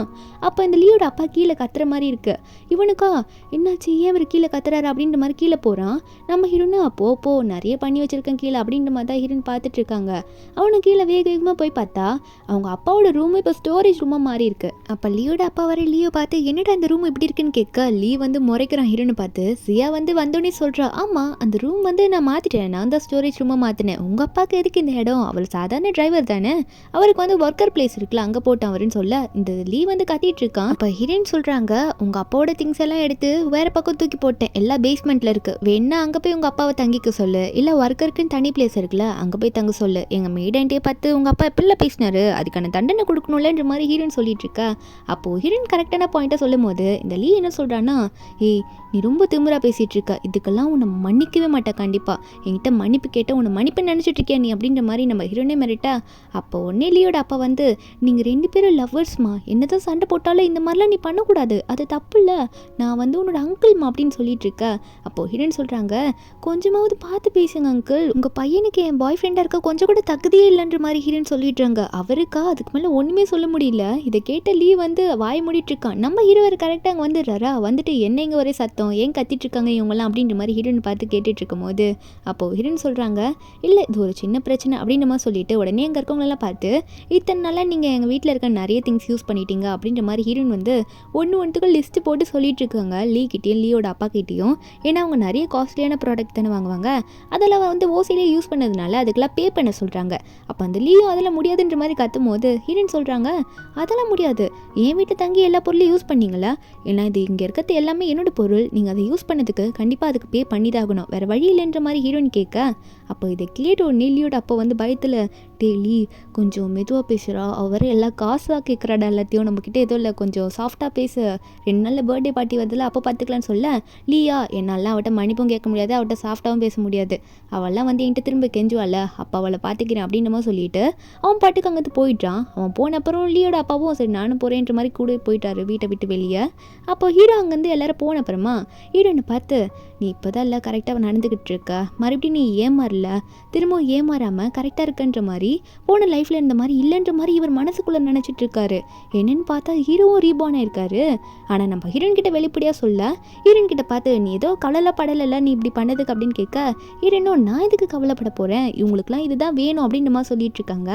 அப்போ இந்த லீயோட அப்பா கீழே கத்துற மாதிரி இருக்கு. இவனுக்கா என்னாச்சு, ஏன் அவர் கீழே கத்துறாரு அப்படின்ற மாதிரி கீழே போகிறான். நம்ம ஹீரோன்னு போ நிறைய பண்ணி வச்சிருக்கேன் கீழே அப்படின்ற மாதிரி தான் ஹீரோன் பார்த்துட்டு இருக்காங்க. அவனு கீழே வேகமாக போய் பார்த்தா அவங்க அப்பாவோட ரூம் இப்போ ஸ்டோரேஜ் ரூமாக மாறி இருக்கு. அப்போ லியோட அப்பா வர லியோ பார்த்து என்னடா இந்த ரூம் இப்படி இருக்குன்னு கேட்க லீ வந்து முறைக்கிறான் ஹீரோன்னு பார்த்து. சியா வந்து வந்தோடனே சொல்கிறா, ஆமாம் அந்த ரூம் வந்து நான் மாற்றிட்டேன், நான் தான் ஸ்டோரேஜ் ரூமாக மாற்றினேன். உங்கள் அப்பாவுக்கு எதுக்கு இந்த இடம், அவர் சாதாரண டிரைவர் தானே, அவருக்கு வந்து ஒர்க்கர் பிளேஸ் இருக்குல்ல அங்கே போட்டான் அவருன்னு சொல்ல இந்த லீ வந்து கத்திட்டு இருக்கான். அப்போ ஹீரோயின் சொல்கிறாங்க, உங்கள் அப்பாவோட திங்ஸ் எல்லாம் எடுத்து வேறு பக்கம் தூக்கி போட்டேன், எல்லாம் பேஸ்மெண்ட்டில் இருக்குது, வேணா அங்கே போய் உங்கள் அப்பாவை தங்கிக்க சொல்லு, இல்லை ஒர்க்கருக்குன்னு தனி பிளேஸ் இருக்குல்ல அங்கே போய் தங்க சொல்லு, எங்கள் மெய்டான்ட்டே பார்த்து உங்கள் அப்பா எப்படிலாம் பேசினாரு, அதுக்கான தண்டனை கொடுக்கணும்லன்ற மாதிரி ஹீரோயின் சொல்லிட்டு இருக்கா. அப்போது ஹீரோயின் கரெக்டான பாயிண்ட்டை சொல்லும் போது இந்த லீ என்ன சொல்கிறான்னா, ஏய் நீ ரொம்ப திமிரா பேசிகிட்டு இருக்க, இதுக்கெல்லாம் உன்னை மன்னிக்கவே மாட்டேன், கண்டிப்பாக என்கிட்ட மன்னிப்பு கேட்ட உன்னை மன்னிப்பு நினச்சிட்டு இருக்கியா நீ அப்படின்ற மாதிரி நம்ம ஹீரோனே மிரட்டா. அப்போ உடனே லியோட அப்பா வந்து, நீங்கள் 2 பேரும் லவ்வர்ஸ்மா, என்னதான் சண்டை போட்டாலும் இந்த மாதிரிலாம் நீ பண்ணக்கூடாது, அது தப்பு இல்லை, நான் வந்து உன்னோட அங்கிள்மா அப்படின்னு சொல்லிட்டு இருக்க. அப்போது ஹீரோயின் சொல்கிறாங்க, கொஞ்சமாவது பார்த்து பேசுங்க அங்கிள், உங்கள் பையனுக்கு என் பாய் ஃப்ரெண்டாக இருக்க கொஞ்சம் கூட தகுதியே இல்லைன்ற மாதிரி ஹீரோயின் சொல்லிட்டுறாங்க. அவருக்கா அதுக்கு மேலே ஒன்றுமே சொல்ல முடியல. இதை கேட்ட லீ வந்து வாய் மூடிட்டு இருக்கான். நம்ம ஹீரோவர் கரெக்டாக அங்கே வந்துடுறாரா, வந்துட்டு என்ன இங்கே ஒரே சத்தம், ஏன் கத்திட்டு இருக்காங்க இவங்கெல்லாம் அப்படின்ற மாதிரி ஹீரோயின் பார்த்து கேட்டுட்டு இருக்கும் போது அப்போது ஹீரோயின் சொல்கிறாங்க, இல்லை இது ஒரு சின்ன பிரச்சனை அப்படின்ற மாதிரி சொல்லிட்டு உடனே அங்கே இருக்கவங்களெல்லாம் பார்த்து, இத்தனை நாளாக நீங்கள் எங்கள் வீட்டில் இருக்க நிறைய திங்ஸ் யூஸ் பண்ணிட்டீங்க அப்படின்ற மாதிரி ஹீரோயின் வந்து ஒன்றுத்துக்கும் லிஸ்ட்டு போட்டு சொல்லிட்டு இருக்காங்க லீ கிட்டேயும் லீயோட அப்பா கிட்டேயும். ஏன்னா அவங்க நிறைய காஸ்ட்லியான ப்ராடக்ட் தானே வாங்குவாங்க, அதெல்லாம் வந்து ஓசிலே யூஸ் பண்ணதுனால அதுக்கெல்லாம் பே பண்ண சொல்கிறாங்க. அப்போ அந்த லீயும் அதெல்லாம் முடியாதுன்ற மாதிரி கத்தும் போது ஹீரோயின் சொல்கிறாங்க, அதெல்லாம் முடியாது, என் வீட்டில் தங்கி எல்லா பொருளையும் யூஸ் பண்ணீங்களா, ஏன்னா இது இங்கே இருக்கிறது எல்லாமே என்னோட பொருள், நீங்கள் அதை யூஸ் பண்ணதுக்கு கண்டிப்பாக அதுக்கு பே பண்ணி தான் ஆகணும், வேறு வழி இல்லைன்ற மாதிரி ஹீரோயின் கேட்க. அப்போ இதை கேட்டு ஒரு லீயோட அப்போ வந்து பயத்தில், டெய்லி கொஞ்சம் மெதுவாக பேசுகிறா, அவர் எல்லாம் காசாக கேட்குறாடா எல்லாத்தையும், நம்மக்கிட்ட எதுவும் இல்லை, கொஞ்சம் சாஃப்டாக பேசு, 2 நாளில் பர்த்டே பார்ட்டி வருதுல அப்போ பார்த்துக்கலான்னு சொல்ல. லீயா, என்னால் அவட்ட மன்னிப்பும் கேட்க முடியாது, அவட்ட சாஃப்டாகவும் பேச முடியாது, அவள்லாம் வந்து என்கிட்ட திரும்ப கெஞ்சுவாள், அப்போ அவளை பார்த்துக்கிறேன் அப்படின்ற மாதிரி சொல்லிட்டு அவன் பாட்டுக்கு அங்கே போயிட்டான். அவன் போன அப்புறம் லீயோட அப்பாவும் சரி நானும் போகிறேன்ற மாதிரி கூட போயிட்டாரு வீட்டை விட்டு வெளியே. அப்போ ஹீரோ அங்கேருந்து எல்லோரும் போன அப்புறமா ஹீரோனை பார்த்து, நீ இப்போ தான் எல்லாம் கரெக்டாக நடந்துக்கிட்டு இருக்க, மறுபடியும் நீ ஏமாறல, திரும்பவும் ஏமாறாமல் கரெக்டாக இருக்கன்ற மாதிரி போன லைஃப்பில் இருந்த மாதிரி இல்லைன்ற மாதிரி இவர் மனசுக்குள்ளே நினச்சிட்டு இருக்காரு. என்னென்னு பார்த்தா ஹீரோவும் ரீபார்ன் ஆயிருக்காரு. ஆனால் நம்ம ஹீரோயின் கிட்ட வெளிப்படையாக சொல்ல, ஹீரோயின் கிட்ட பார்த்து, நீ ஏதோ கவலைப்படலை நீ இப்படி பண்ணதுக்கு அப்படின்னு கேட்க, ஹீரோனோ நான் எதுக்கு கவலைப்பட போகிறேன், இவங்களுக்குலாம் இதுதான் வேணும் அப்படின்ற மாதிரி சொல்லிட்டு இருக்காங்க.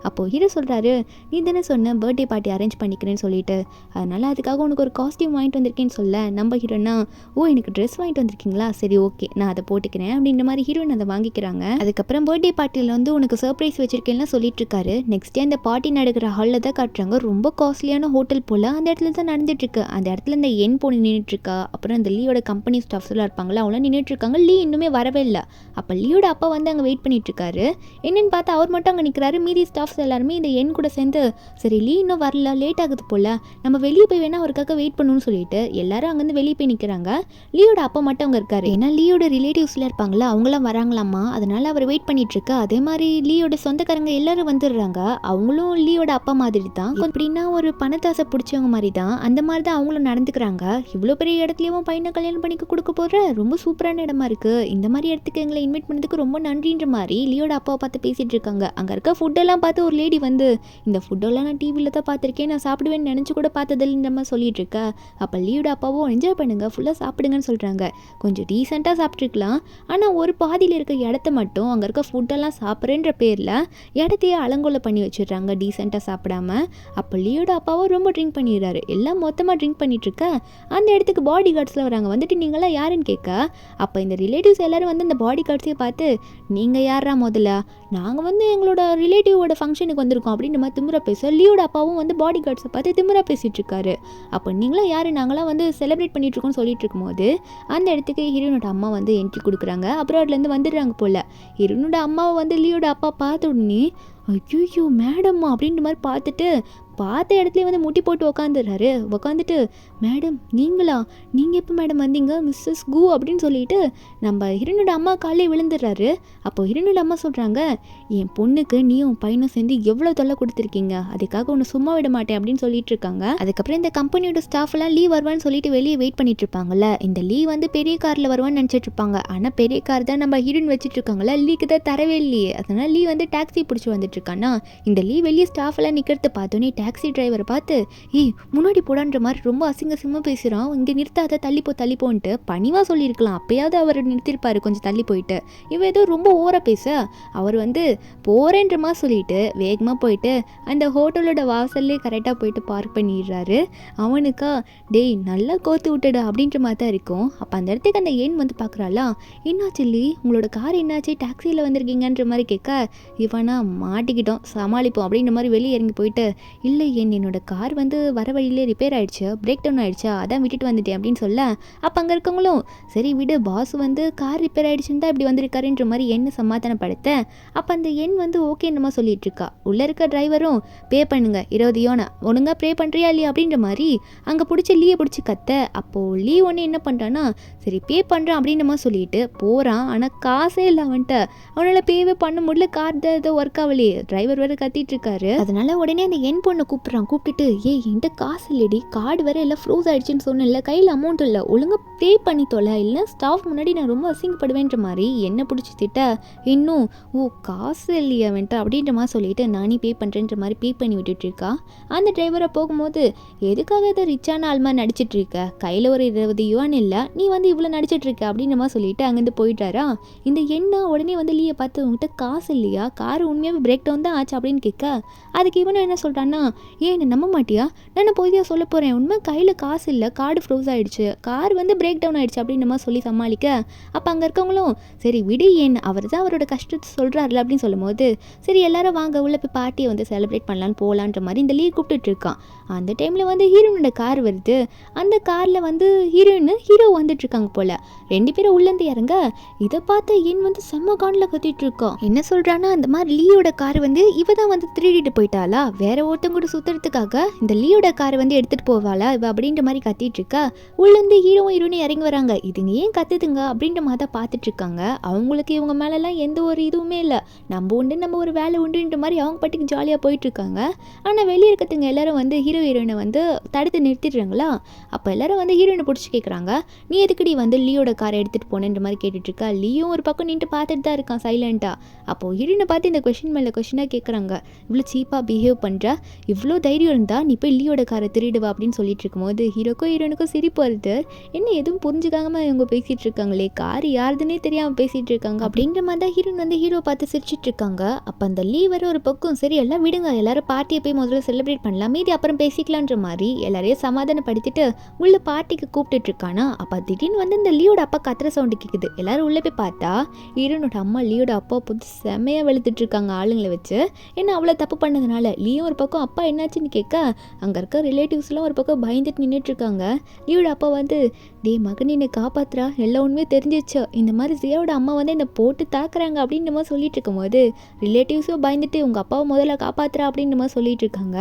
அப்போது ஹீரோ சொல்கிறாரு, நீ தானே சொன்ன பர்த்டே பார்ட்டி அரேஞ்ச் பண்ணிக்கிறேன்னு சொல்லிட்டு, அதனால் அதுக்காக உனக்கு ஒரு காஸ்டியூம் வாங்கிட்டு வந்திருக்கேன்னு சொல்ல, நம்ம ஹீரோனா, ஓ எனக்கு ட்ரெஸ் வாங்கிட்டு வந்திருக்கீங்களா, சரி ஓகே நான் அதை போட்டுக்கிறேன் அப்படின்ற மாதிரி ஹீரோயின் அதை வாங்கிக்கிறாங்க. அதுக்கப்புறம் பர்த்டே பார்ட்டியில் வந்து உனக்கு சர்ப்ரைஸ் வச்சிருக்கேன்லாம் சொல்லிட்டு இருக்காரு. நெக்ஸ்ட் டே அந்த பார்ட்டி நடக்கிற ஹாலில் தான் காட்டுறாங்க. ரொம்ப காஸ்ட்லியான ஹோட்டல் போல் அந்த இடத்துல தான் நடந்துட்டு இருக்கு. அந்த இடத்துல இந்த என் பொண்ணு நின்றுட்டு இருக்கா, அப்புறம் அந்த லீயோட கம்பெனி ஸ்டாஃப்ஸ் எல்லாம் இருப்பாங்களா அவங்களாம் நின்றுட்டு இருக்காங்க. லீ இன்னுமே வரவே இல்லை. அப்போ லீயோட அப்பா வந்து அங்கே வெயிட் பண்ணிட்டு இருக்காரு. என்னன்னு பார்த்தா அவர் மட்டும் அங்கே நிற்கிறாரு. மீதி ஸ்டாஃப்ஸ் எல்லாருமே இந்த என் கூட சேர்ந்து, சரி லீ இன்னும் வரல, லேட் ஆகுது போல, நம்ம வெளியே போய் வேணா அவருக்காக வெயிட் பண்ணணும்னு சொல்லிட்டு எல்லாரும் அங்கேருந்து வெளியே போய் நிற்கிறாங்க. லீயோட அப்பா மட்டும் அங்கே இருக்காரு. ஏன்னா லீயோட ரிலேட்டிவ்ஸ்ல இருப்பாங்களா அவங்களாம் வராங்களாமா, அதனால அவர் வெயிட் பண்ணிட்டு இருக்கா. அதே மாதிரி லீயோட சொந்தக்காரங்க எல்லாரும் வந்துடுறாங்க. அவங்களும் லீயோட அப்பா மாதிரி தான், எப்படின்னா ஒரு பணத்தாசை பிடிச்சவங்க மாதிரி தான், அந்த மாதிரி தான் அவங்களும் நடந்துக்கிறாங்க. இவ்வளோ பெரிய இடத்துலையும் பையனை கல்யாணம் பண்ணிக்க கொடுக்க போகிற ரொம்ப சூப்பரான இடமா இருக்குது, இந்த மாதிரி இடத்துக்கு எங்களை இன்வைட் பண்ணதுக்கு ரொம்ப நன்றின்ற மாதிரி லீயோட அப்பாவை பார்த்து பேசிகிட்டு இருக்காங்க. அங்கே இருக்க ஃபுட்டெல்லாம் பார்த்து ஒரு லேடி வந்து, இந்த ஃபுட்டெல்லாம் நான் டிவியில் தான் பார்த்துருக்கேன், நான் சாப்பிடுவேன்னு நினச்சி கூட பார்த்ததில்லைன்ற மாதிரி சொல்லிட்டு இருக்கா. அப்போ லீயோட அப்பாவும் என்ஜாய் பண்ணுங்க, ஃபுல்லாக சாப்பிடுங்கன்னு சொல்கிறாங்க. கொஞ்சம் டீசெண்டாக சாப்பிட்ருக்கலாம், ஆனால் ஒரு பாதியில் இருக்க இடத்த மட்டும் அங்கே இருக்க ஃபுட்டெல்லாம் சாப்பிட்றேன்ற பேரில் இடத்தையே அலங்கோல பண்ணி வச்சிடுறாங்க டீசெண்டாக சாப்பிடாம. அப்போ லீயோட அப்பாவும் ரொம்ப ட்ரிங்க் பண்ணிடுறாரு. எல்லாம் மொத்தமாக ட்ரிங்க் பண்ணிட்டு இருக்க அந்த இடத்துக்கு பாடி கார்ட்ஸில் வராங்க. வந்துட்டு நீங்களாம் யாருன்னு கேட்க, அப்போ இந்த ரிலேட்டிவ்ஸ் எல்லாரும் வந்து அந்த பாடி கார்ட்ஸையே பார்த்து, நீங்கள் யாரா முதல்ல, நாங்கள் வந்து எங்களோட ரிலேட்டிவோட ஃபங்க்ஷனுக்கு வந்திருக்கோம் அப்படின்ற மாதிரி திமுறா பேச, லீயோட அப்பாவும் வந்து பாடி கார்ட்ஸை பார்த்து திமுறா பேசிகிட்டு இருக்காரு. அப்போ நீங்களாம் யார், நாங்களாம் வந்து செலிப்ரேட் பண்ணிட்டு இருக்கோம்னு சொல்லிட்டு இருக்கும்போது அந்த இடத்துக்கு ஹீரோனோட அம்மா வந்து என்ட்ரி கொடுக்குறாங்க. அப்புறம் அதுலேருந்து வந்துடுறாங்க போல். ஹீரோனோட அம்மாவை வந்து லீயோட அப்பா பார்த்த உடனே, ஐயோ மேடம்மா அப்படின்ற மாதிரி பார்த்துட்டு பார்த்த இடத்துல வந்து முட்டி போட்டு உக்காந்துடுறாரு. உக்காந்துட்டு, மேடம் நீங்களா, நீங்கள் எப்போ மேடம் வந்தீங்க, மிஸ்ஸஸ் கு அப்படின்னு சொல்லிட்டு நம்ம ஹீரோனோட அம்மா காலையே விழுந்துடுறாரு. அப்போ ஹீரோனோட அம்மா சொல்கிறாங்க, என் பொண்ணுக்கு நீயும் பையனும் சேர்ந்து எவ்வளோ தொல்லை கொடுத்துருக்கீங்க, அதுக்காக ஒன்று சும்மா விட மாட்டேன் அப்படின்னு சொல்லிட்டு இருக்காங்க. அதுக்கப்புறம் இந்த கம்பெனியோட ஸ்டாஃப்லாம் லீவ் வருவான்னு சொல்லிட்டு வெளியே வெயிட் பண்ணிட்டு இருப்பாங்கல்ல. இந்த லீவ் வந்து பெரிய காரில் வருவான்னு நினச்சிட்டு இருப்பாங்க. ஆனால் பெரிய கார் தான் நம்ம ஹீரோயின் வச்சுட்டு இருக்காங்களா, லீக்கு தான் தரவே இல்லையே. அதனால லீவ் வந்து டாக்ஸி பிடிச்சி வந்துட்டு இருக்கானா, இந்த லீ வெளியே ஸ்டாஃப் எல்லாம் நிற்கிறத பார்த்தோன்னே டாக்ஸி டிரைவரை பார்த்து முன்னாடி போடான்ற மாதிரி ரொம்ப அசிங்கமாக பேசுகிறான், இங்கே நிறுத்தாத, தள்ளிப்போன்ட்டு பணிவாக சொல்லியிருக்கலாம். அப்பயாவது அவர் நிறுத்திருப்பாரு கொஞ்சம் தள்ளி போயிட்டு. இவன் ஏதோ ரொம்ப ஓவராக பேச அவர் வந்து போகிறேன்ற மாதிரி சொல்லிட்டு வேகமாக போயிட்டு அந்த ஹோட்டலோட வாசல்லே கரெக்டாக போயிட்டு பார்க் பண்ணிடுறாரு. அவனுக்கா டேய் நல்லா கோத்து விட்டுடு அப்படின்ற மாதிரி தான் இருக்கும். அப்போ அந்த இடத்துக்கு அந்த எண் வந்து பார்க்குறாளா, என்னாச்சு லீ, உங்களோட கார் என்னாச்சு, டாக்ஸியில் வந்திருக்கீங்கன்ற மாதிரி கேட்க இவனா மாட்டிக்கிட்டோம் சமாளிப்போம் அப்படின்ற மாதிரி வெளியே இறங்கி போயிட்டு இல்லை என்னோட கார் வந்து வர வழியிலே ரிப்பேர் ஆகிடுச்சு, பிரேக் டவுன் ஆகிடுச்சா, அதான் விட்டுட்டு வந்துட்டேன் அப்படின்னு சொல்ல அப்போ அங்கே இருக்கவங்களும் சரி விடு, பாஸ் வந்து கார் ரிப்பேர் ஆகிடுச்சுன்னு தான் இப்படி வந்திருக்காருன்ற மாதிரி எண்ணு சமாதானப்படுத்த அப்போ அந்த எண் வந்து ஓகேன்னு சொல்லிட்டு இருக்கா. உள்ளே இருக்க டிரைவரும் பே பண்ணுங்க 20 யோனா, ஒழுங்காக ப்ரே பண்ணுறியா இல்லையா அப்படின்ற மாதிரி அங்கே பிடிச்சி லீயை பிடிச்சி கத்த. அப்போது லீ ஒன்று என்ன பண்ணுறான்னா சரி பே பண்ணுறான் அப்படின்ற மாதிரி சொல்லிட்டு போகிறான். ஆனால் காசே இல்லை அவன்கிட்ட, அவனால் பேவே பண்ண முடியல, கார் தான் ஏதோ ஒர்க் ஆகலையே, டிரைவர் வேறு கத்திட்டு இருக்காரு. அதனால உடனே அந்த எண் பொண்ணை கூப்பிட்டுட்டு என்கிட்ட காசு இல்லடி, கார்டு வேற எல்லாம் ஃப்ரோஸ் ஆயிடுச்சுன்னு சொன்னேன்ல, கையில் அமௌண்ட் இல்லை, ஒழுங்காக பே பண்ணி தொலை, இல்லை ஸ்டாஃப் முன்னாடி நான் ரொம்ப அசிங்கப்படுவேன்ற மாதிரி என்ன பிடிச்சி திட்ட இன்னும் காசு இல்லையா அவன்ட்டு அப்படின்ற மாதிரி சொல்லிட்டு நானே பே பண்ணுறேன்ற மாதிரி பே பண்ணி விட்டுட்டு இருக்கா. அந்த டிரைவரை போகும்போது எதுக்காக இதை ரிச்சான ஆள் மாதிரி நடிச்சிட்டு இருக்க, கையில் ஒரு 20 யுவான் இல்லை, நீ வந்து இவ்வளோ நடிச்சிட்டு இருக்க அப்படின்ற மாதிரி சொல்லிட்டு அங்கேருந்து போயிட்டாரா. இந்த எண்ணா உடனே வந்து லீயை பார்த்து உங்ககிட்ட காசு இல்லையா, கார் உண்மையாகவே பிரேக் டவுன் தான் ஆச்சு அப்படின்னு கேட்க அதுக்கு இவனும் என்ன சொல்கிறான்னா என்ன நம்ப மாட்டியா, நான் போய்தான் சொல்ல போகிறேன், உண்மை கையில் காசு இல்லை, கார்டு ஃப்ரோஸ் ஆகிடுச்சு, கார் வந்து பிரேக் டவுன் ஆகிடுச்சு அப்படின்ற மாதிரி சொல்லி சமாளிக்க அப்போ அங்கே இருக்கவங்களும் சரி விடு, ஏன் அவர் தான் அவரோட கஷ்டத்தை சொல்கிறாருல அப்படின்னு சொல்லும் போது சரி எல்லாரும் வாங்க உள்ள போய் பார்ட்டியை வந்து செலிப்ரேட் பண்ணலான்னு போகலான்ற மாதிரி இந்த லீ கூப்பிட்டுட்டு இருக்கான். அந்த டைமில் வந்து ஹீரோனோட கார் வருது. அந்த காரில் வந்து ஹீரோ வந்துட்டு இருக்காங்க போல். 2 பேரும் உள்ளேருந்து இறங்க இதை பார்த்து என் வந்து செம்ம காண்டில் கத்திட்டு இருக்கோம். என்ன சொல்கிறான்னா அந்த மாதிரி லீயோட கார் வந்து இவ தான் வந்து திருடிட்டு போயிட்டாளா, வேற ஒருத்தங்க கூட சுற்றுறதுக்காக இந்த லீயோட காரை வந்து எடுத்துகிட்டு போவாளா இவ அப்படின்ற மாதிரி கத்திட்டு இருக்கா. உள்ளேருந்து ஹீரோயினும் இறங்கி வராங்க. இதுங்க ஏன் கத்துதுங்க அப்படின்ற மாதிரி தான் பார்த்துட்டு இருக்காங்க. அவங்களுக்கு இவங்க மேலெல்லாம் எந்த ஒரு இதுவுமே இல்லை, நம்ம உண்டு நம்ம ஒரு வேலை உண்டுன்ற மாதிரி அவங்க பாட்டுக்கு ஜாலியாக போயிட்டு இருக்காங்க. ஆனால் வெளியே இருக்கிறதுங்க எல்லாரும் வந்து ஹீரோயினை வந்து தடுத்து நிறுத்திடுறாங்களா. அப்போ எல்லாரும் வந்து ஹீரோயினை பிடிச்சி கேட்குறாங்க நீ எதுக்கடி வந்து லீயோட காரை எடுத்துகிட்டு போனேன்ற மாதிரி கேட்டுட்டு இருக்கா. லீயும் ஒரு பக்கம் நின்று பார்த்துட்டு தான் இருக்கான் சைலண்ட்டாக. அப்போது ஹீரோயினை பார்த்து இந்த கொஷின் மேலே கொஷினாக கேட்குறாங்க, இவ்வளோ சீப்பாக பிஹேவ் பண்ணுற, இவ்வளோ தைரியம் இருந்தால் நீ போய் லீயோட காரை திருடுவா அப்படின்னு சொல்லிட்டு இருக்கும்போது ஹீரோயினுக்கும் சிரிப்பு வருது. என்ன எதுவும் புரிஞ்சுக்காம இவங்க பேசிகிட்டு இருக்காங்களே, கார் யாருதுன்னே தெரியாமல் பேசிகிட்டு இருக்காங்க அப்படின்ற மாதிரி தான் ஹீரோயின் வந்து ஹீரோ பார்த்து சிரிச்சிட்டு இருக்காங்க. அப்போ அந்த லீ வர ஒரு பக்கம் சரி எல்லாம் விடுங்க, எல்லாரும் பார்ட்டியை போய் முதல்ல செலிப்ரேட் பண்ணலாம், மீதி அப்புறம் பேசிக்கலான்ற மாதிரி எல்லாரையும் சமாதானப்படுத்திட்டு உள்ள பார்ட்டிக்கு கூப்பிட்டுட்டு இருக்கானா. அப்போ திடீர்னு வந்து இந்த லீயோட அப்பா கத்துற சவுண்டு கேட்குது. எல்லாரும் உள்ளே போய் பார்த்தா ஹீரோனோட அம்மா லீயோட அப்பா புது செமையாக வெளுத்துட்டு இருக்காங்க ஆளுங்களை வச்சு. ஏன்னா அவ்வளோ தப்பு பண்ணதுனால லீயும் ஒரு பக்கம் அப்பா என்னாச்சுன்னு கேட்க அங்கே இருக்க ரிலேட்டிவ்ஸ்லாம் ஒரு பக்கம் பயந்துட்டு நின்றுட்டு இருக்காங்க. லீயோட அப்பா வந்து டே மகன் என்னை காப்பாத்துறா, எல்லா உண்மையும் தெரிஞ்சிச்சு, இந்த மாதிரி ஜியாவோட அம்மா வந்து என்னை போட்டு தாக்குறாங்க அப்படின்ற மாதிரி சொல்லிட்டு இருக்கும்போது ரிலேட்டிவ்ஸும் பயந்துட்டு உங்கள் அப்பாவை முதல்ல காப்பாத்துறா அப்படின்ற மாதிரி சொல்லிட்டு இருக்காங்க.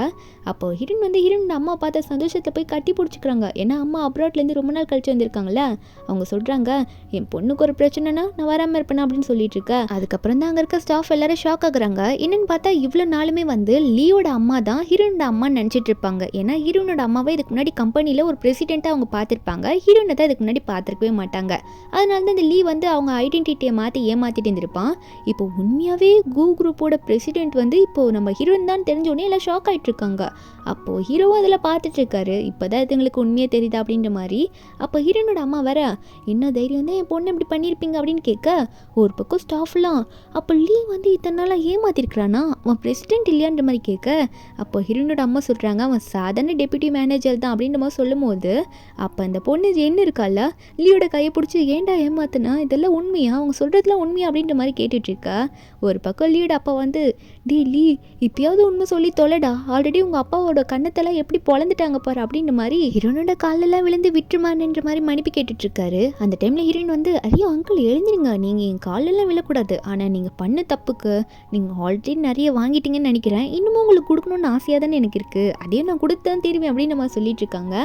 அப்போ ஹீரோயின் வந்து ஹீரோனோட அம்மா பார்த்த சந்தோஷத்தை போய் கட்டி பிடிச்சிக்கிறாங்க. ஏன்னா அம்மா அப்ராட்லேருந்து ரொம்ப நாள் கழிச்சு வந்திருக்காங்களே. அவங்க சொல்கிறாங்க என் பொண்ணுக்கு ஒரு பிரச்சனைனா நான் வராமல் இருப்பேனா அப்படின்னு சொல்லிட்டு இருக்க. அதுக்கப்புறம் தான் அங்கே இருக்க ஸ்டாஃப் எல்லாரும் ஷாக் ஆகுறாங்க. என்னன்னு பார்த்தா இவ்வளோ நாளுமே வந்து லீயோட அம்மா தான் ஹீரோனோட அம்மான்னு நினச்சிட்டு இருப்பாங்க. ஏன்னா ஹீரோனோட அம்மாவை இதுக்கு முன்னாடி கம்பெனியில் ஒரு பிரசிடெண்ட்டாக அவங்க பார்த்துருப்பாங்க, ஹீரோனை தான் இதுக்கு முன்னாடி பார்த்துருக்கவே மாட்டாங்க. அதனால தான் இந்த லீ வந்து அவங்க ஐடென்டிட்டியை மாற்றி ஏமாற்றிட்டு இருந்திருப்பான். இப்போ உண்மையாகவே குரூப்போட பிரசிடெண்ட் வந்து இப்போது நம்ம ஹீரோயின் தான் தெரிஞ்சோடனே எல்லாம் ஷாக் ஆகிட்டு இருக்காங்க. அப்போது ஹீரோவும் அதில் பார்த்துட்டு இருக்காரு. இப்போ தான் இதுங்களுக்கு உண்மையே தெரியுதா அப்படின்ற மாதிரி. அப்போ ஹீரோனோட அம்மா வர என்ன தைரியம் தான் என் பொண்ணு இப்படி பண்ணியிருப்பீங்க அப்படின்னு கேட்க ஒரு பக்கம் ஸ்டாஃப்லாம் அப்போ லீ வந்து இத்தனை நாளாக ஏமாத்திருக்கிறானா, அவன் பிரசிடென்ட் இல்லையான்ற மாதிரி கேட்க அப்போ ஹீரோனோட அம்மா சொல்கிறாங்க அவன் சாதாரண டெப்யூட்டி மேனேஜர் தான் அப்படின்ற மாதிரி சொல்லும் போது அப்போ அந்த பொண்ணு என்ன இருக்கால லீயோட கையை பிடிச்சி ஏன்டா ஏமாத்தினா, இதெல்லாம் உண்மையா, அவங்க சொல்கிறதுலாம் உண்மையா அப்படின்ற மாதிரி கேட்டுட்ருக்கா. ஒரு பக்கம் லீயோட அப்பா வந்து டே லீ இப்பயாவது உண்மை சொல்லி தொலைடா, ஆல்ரெடி உங்கள் அப்பாவோட கண்ணத்தெல்லாம் எப்படி பொழந்துட்டாங்க பாரு அப்படின்ற மாதிரி ஹீரோனோட காலெல்லாம் விழுந்து விட்டுருமான்ற மாதிரி மன்னிப்பு கேட்டுட்ருக்காரு. அந்த டைமில் ஹீரோயின் வந்து ஐயோ அங்கிள் எழுந்திருங்க, நீங்கள் என் காலெல்லாம் விழக்கூடாது, ஆனால் நீங்கள் பண்ண தப்புக்கு நீங்கள் ஆல்ரெடி நிறைய வாங்கிட்டீங்கன்னு நினைக்கிறேன், இன்னமும் உங்களுக்கு கொடுக்கணும்னு ஆசையாக தானே எனக்கு இருக்குது, அதையும் நான் கொடுத்து தான் தீருவேன் அப்படின்னு நம்ம சொல்லிட்டு இருக்காங்க.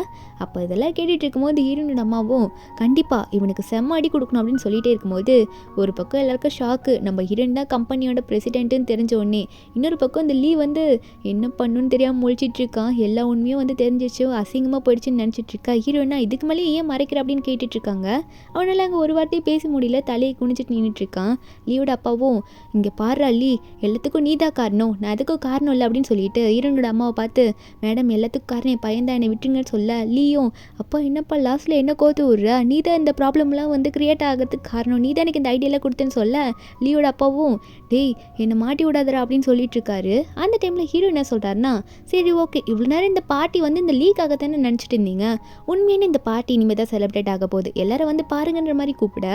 அப்போ இதெல்லாம் கேட்டுட்டு இருக்கும்போது ஹீரோனோட அம்மாவும் கண்டிப்பாக இவனுக்கு செம்ம அடி கொடுக்கணும் அப்படின்னு சொல்லிகிட்டே இருக்கும்போது ஒரு பக்கம் எல்லாருக்கும் ஷாக்கு, நம்ம ஹீரோயின் தான் கம்பெனியோட பிரசிடென்ட்டுன்னு தெரிஞ்ச உடனே. இன்னொரு பக்கம் இந்த லீ வந்து என்ன பண்ணுன்னு தெரியாமல் முழிச்சிட்டு இருக்கான். எல்லா உண்மையும் வந்து தெரிஞ்சிச்சு, அசிங்கமாக போயிடுச்சுன்னு நினச்சிட்டு இருக்கா. ஹீரோயினா இதுக்கு மேலே ஏன் மறைக்கிற அப்படின்னு கேட்டுட்டு இருக்காங்க. அவனால் அங்கே ஒரு வார்த்தையை பேச முடியல, தலையை குனிச்சிட்டு நின்றுட்டு இருக்கான். லீவோட அப்பாவும் இங்கே பாடுறா லீ, எல்லாத்துக்கும் நீ தான் காரணம், நான் எதுக்கும் காரணம் இல்லை அப்படின்னு சொல்லிட்டு ஹீரோனோட அம்மாவை பார்த்து மேடம் எல்லாத்துக்கும் காரணம் என் பையன் தான், என்னை விட்டுருங்கன்னு சொல்ல லீயும் அப்பா என்னப்பா லாஸ்ட்டில் என்ன கோத்து விட்ற, நீ தான் இந்த ப்ராப்ளம்லாம் வந்து கிரியேட் ஆகிறதுக்கு காரணம், நீ தான் எனக்கு இந்த ஐடியாலாம் கொடுத்தேன்னு சொல்ல லீயோட அப்பாவும் டேய் என்னை மாட்டி விடாதரா அப்படின்னு சொல்லிட்டு இருக்காரு. அந்த டைமில் ஹீரோ என்ன சொல்கிறாருன்னா சரி ஓகே, இவ்வளோ நேரம் இந்த பார்ட்டி வந்து இந்த லீக்காகத்தானே நினச்சிட்டு இருந்தீங்க, உண்மையான இந்த பார்ட்டி இனிமேல் தான் செலிப்ரேட் ஆக போகுது, எல்லாரும் வந்து பாருங்கன்ற மாதிரி கூப்பிட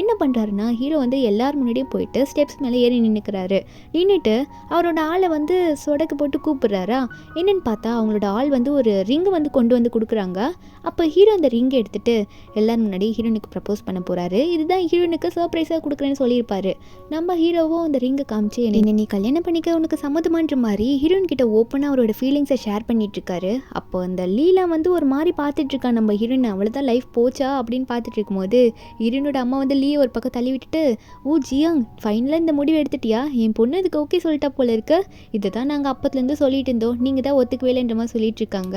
என்ன பண்ணுறாருன்னா ஹீரோ வந்து எல்லாரும் முன்னாடியும் போயிட்டு ஸ்டெப்ஸ் மேலே ஏறி நின்றுக்கிறாரு. நின்றுட்டு அவரோட ஆளை வந்து சொடக்கு போட்டு கூப்பிடுறாரா. என்னன்னு பார்த்தா அவங்களோட ஆள் வந்து ஒரு ரிங்கு வந்து கொண்டு வந்து கொடுக்குறாங்க. அப்போ ஹீரோ அந்த ரிங்கை எடுத்துகிட்டு எல்லாரும் முன்னாடி ஹீரோனுக்கு ப்ரப்போஸ் பண்ண போகிறாரு. இதுதான் ஹீரோனுக்கு சர்ப்ரைஸாக கொடுக்குறேன்னு சொல்லியிருப்பாரு. நம்ம ஹீரோவும் அந்த ரிங்கை காமிச்சு என்ன நீ கல்யாணம் பண்ணிக்க உனக்கு சம்மதமான்ற மாதிரி ஹீரோயின் கிட்ட ஓப்பனாக அவரோட ஃபீலிங்ஸை ஷேர் பண்ணிட்டு இருக்காரு. அப்போ அந்த லீலா வந்து ஒரு மாதிரி பார்த்துட்டு இருக்கா நம்ம ஹீரோயின், அவ்வளோதான் லைஃப் போச்சா அப்படின்னு பார்த்துட்டு இருக்கும்போது ஹீரோனோட அம்மா வந்து லீயை ஒரு பக்கம் தள்ளி விட்டுட்டு ஓ ஜியாங் ஃபைனலாக இந்த முடிவு எடுத்துட்டியா, என் பொண்ணு இதுக்கு ஓகே சொல்லிட்டா போல இருக்கு, இதை தான் நாங்கள் அப்பத்துலேருந்து சொல்லிட்டு இருந்தோம், நீங்கள் தான் ஒத்துக்கவேலைன்ற மாதிரி சொல்லிட்டு இருக்காங்க.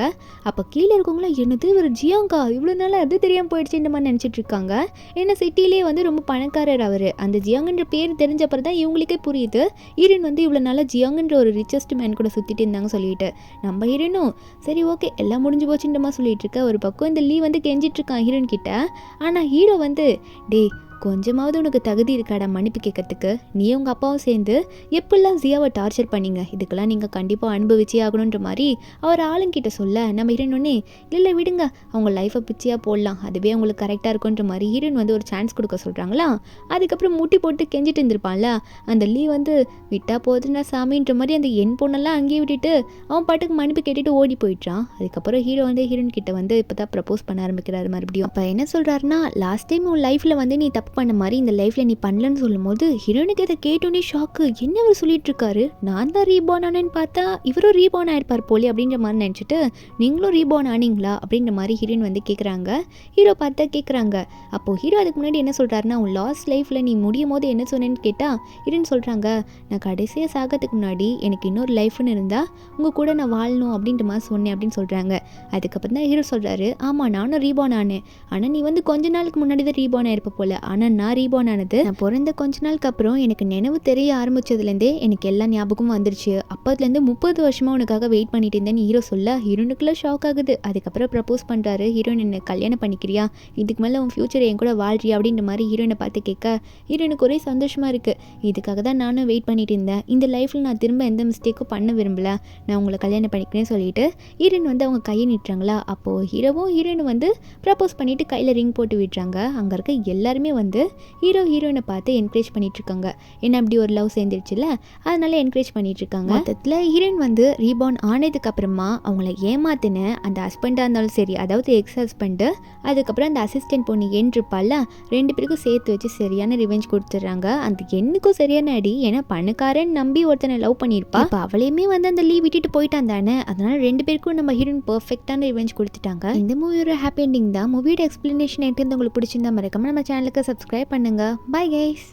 அப்போ கீழே இருக்கவங்களா என்னது ஒரு ஜியாங்கா இவ்வளோ நாள் அது தெரியாமல் போயிடுச்சு இந்த மாதிரி நினச்சிட்டு இருக்காங்க. ஏன்னா சிட்டிலே வந்து ரொம்ப பணக்காரர் அவர். அந்த ஜியாங்கன்ற பேர் தெரிஞ்சப்பறம் தான் இவங்களுக்கே புரியுது ஹீரோயின் வந்து இவ்வளோ நாளாக ஜியாங்கன்ற ஒரு ரிச்சஸ்ட் மேன் கூட சுற்றிட்டு இருந்தாங்க சொல்லிட்டு. நம்ம ஹீரோனும் சரி ஓகே எல்லாம் முடிஞ்சு போச்சுன்ற மாதிரி சொல்லிட்டு இருக்க. ஒரு பக்கம் இந்த லீ வந்து கெஞ்சிட்டு இருக்கான் ஹீரோயின் கிட்ட. ஆனால் ஹீரோ வந்து டேய் கொஞ்சமாவது உனக்கு தகுதி இருக்காடா மன்னிப்பு கேட்கறதுக்கு, நீ உங்கள் அப்பாவும் சேர்ந்து எப்படிலாம் ஜியாவை டார்ச்சர் பண்ணிங்க, இதுக்கெல்லாம் நீங்கள் கண்டிப்பாக அனுபவிச்சே ஆகணுன்ற மாதிரி அவர் ஆளுங்கிட்ட சொல்ல நம்ம ஹீரோனே இல்லை விடுங்க அவங்க லைஃப்பை பிச்சியாக போடலாம், அதுவே அவங்களுக்கு கரெக்டாக இருக்குன்ற மாதிரி ஹீரோயின் வந்து ஒரு சான்ஸ் கொடுக்க சொல்கிறாங்களா. அதுக்கப்புறம் முட்டி போட்டு கெஞ்சிட்டு இருந்திருப்பான்ல அந்த லீ வந்து விட்டா போதுன்னா சாமின்ற மாதிரி அந்த என் பொண்ணெல்லாம் அங்கேயே விட்டுட்டு அவன் பாட்டுக்கு மன்னிப்பு கேட்டுட்டு ஓடி போயிட்டான். அதுக்கப்புறம் ஹீரோ வந்து ஹீரோயின் கிட்ட வந்து இப்போ தான் ப்ரப்போஸ் பண்ண ஆரம்பிக்கிறாரு மறுபடியும். அப்போ என்ன சொல்கிறாருன்னா லாஸ்ட் டைம் உன் லைஃப்பில் வந்து நீ பண்ண மாதிரி இந்த லைஃப்ல நீ பண்ணலன்னு சொல்லும்போது ஹீரோனுக்கு இதை கேட்டோன்னே ஷாக்கு, என்ன அவர் சொல்லிட்டு இருக்காரு, நான் தான் ரீபார்ன் ஆனேன்னு பார்த்தா இவரும் ரீபார்ன் ஆயிருப்பார் போலி அப்படின்ற மாதிரி நினச்சிட்டு நீங்களும் ரீபார்ன் ஆனீங்களா அப்படின்ற மாதிரி ஹீரோயின் வந்து கேட்குறாங்க. ஹீரோ பார்த்தா கேட்குறாங்க. அப்போது ஹீரோ அதுக்கு முன்னாடி என்ன சொல்கிறாருன்னா உன் லாஸ்ட் லைஃப்பில் நீ முடியும் போது என்ன சொன்னேன்னு கேட்டால் ஹீரோயின் சொல்கிறாங்க நான் கடைசியாக சாகிறதுக்கு முன்னாடி எனக்கு இன்னொரு லைஃப்னு இருந்தால் உங்கள் கூட நான் வாழணும் அப்படின்ற மாதிரி சொன்னேன் அப்படின்னு சொல்கிறாங்க. அதுக்கப்புறம் தான் ஹீரோ சொல்கிறாரு ஆமாம் நானும் ரீபார்ன் ஆனேன், ஆனால் நீ வந்து கொஞ்ச நாளுக்கு முன்னாடி தான் ரீபார்ன் ஆயிருப்ப போல, ஆனால் நான் ரீபார்ன் ஆனது நான் பிறந்த கொஞ்ச நாளுக்கு அப்புறம் எனக்கு நினைவு தெரிய ஆரம்பிச்சதுலேருந்தே எனக்கு எல்லா ஞாபகமும் வந்துருச்சு, அப்போதுலேருந்து 30 வருஷமாக உனக்காக வெயிட் பண்ணிட்டு இருந்தேன்னு ஹீரோ சொல்ல ஹீரோனுக்குள்ள ஷாக் ஆகுது. அதுக்கப்புறம் ப்ரப்போஸ் பண்ணுறாரு. ஹீரோயின் என்ன கல்யாணம் பண்ணிக்கிறியா, இதுக்கு மேலே உன் ஃபியூச்சர் என் கூட வாழ்றியா அப்படின்ற மாதிரி ஹீரோயினை பார்த்து கேட்க ஹீரோனுக்கு ஒரே சந்தோஷமாக இருக்குது. இதுக்காக தான் நானும் வெயிட் பண்ணிட்டு இருந்தேன், இந்த லைஃப்பில் நான் திரும்ப எந்த மிஸ்டேக்கும் பண்ண விரும்பல, நான் உங்களை கல்யாணம் பண்ணிக்கிறேன்னு சொல்லிட்டு ஹீரோயின் வந்து அவங்க கையை நிட்டுறாங்களா. அப்போது ஹீரோவும் ஹீரோயினும் வந்து ப்ரப்போஸ் பண்ணிட்டு கையில் ரிங் போட்டு விட்டுறாங்க. அங்கே இருக்க எல்லாருமே வந்து ஹீரோ ஹீரோயினை பார்த்து என்கரேஜ் பண்ணிட்டு இருக்காங்க. என்ன அப்படி ஒரு லவ் சேர்ந்துருச்சுல அதனால என்கரேஜ் பண்ணிட்டு இருக்காங்க. மொத்தத்தில் ஹீரோயின் வந்து ரீபார்ன் ஆனதுக்கு அப்புறமா அவங்கள ஏமாத்தின அந்த ஹஸ்பண்டாக இருந்தாலும் சரி, அதாவது எக்ஸ் ஹஸ்பண்டு, அதுக்கப்புறம் அந்த அசிஸ்டன்ட் பொண்ணு இருப்பால, 2 பேருக்கும் சேர்த்து வச்சு சரியான ரிவெஞ்ச் கொடுத்துட்றாங்க. அந்த எண்ணுக்கும் சரியான அடி. ஏன்னா பணக்காரன் நம்பி ஒருத்தனை லவ் பண்ணியிருப்பா, இப்போ அவளையுமே வந்து அந்த லீவ் விட்டுட்டு போயிட்டான் தானே, அதனால 2 பேருக்கும் நம்ம ஹீரோயின் பர்ஃபெக்டான ரிவெஞ்ச் கொடுத்துட்டாங்க. இந்த மூவியோட ஹாப்பி எண்டிங் தான். மூவியோட எக்ஸ்பிளனேஷன் எனக்கு உங்களுக்கு பிடிச்சிருந்தா மறக்காம நம்ம சேனலுக்கு சப்ஸ்கிரைப் பண்ணுங்க. Bye guys.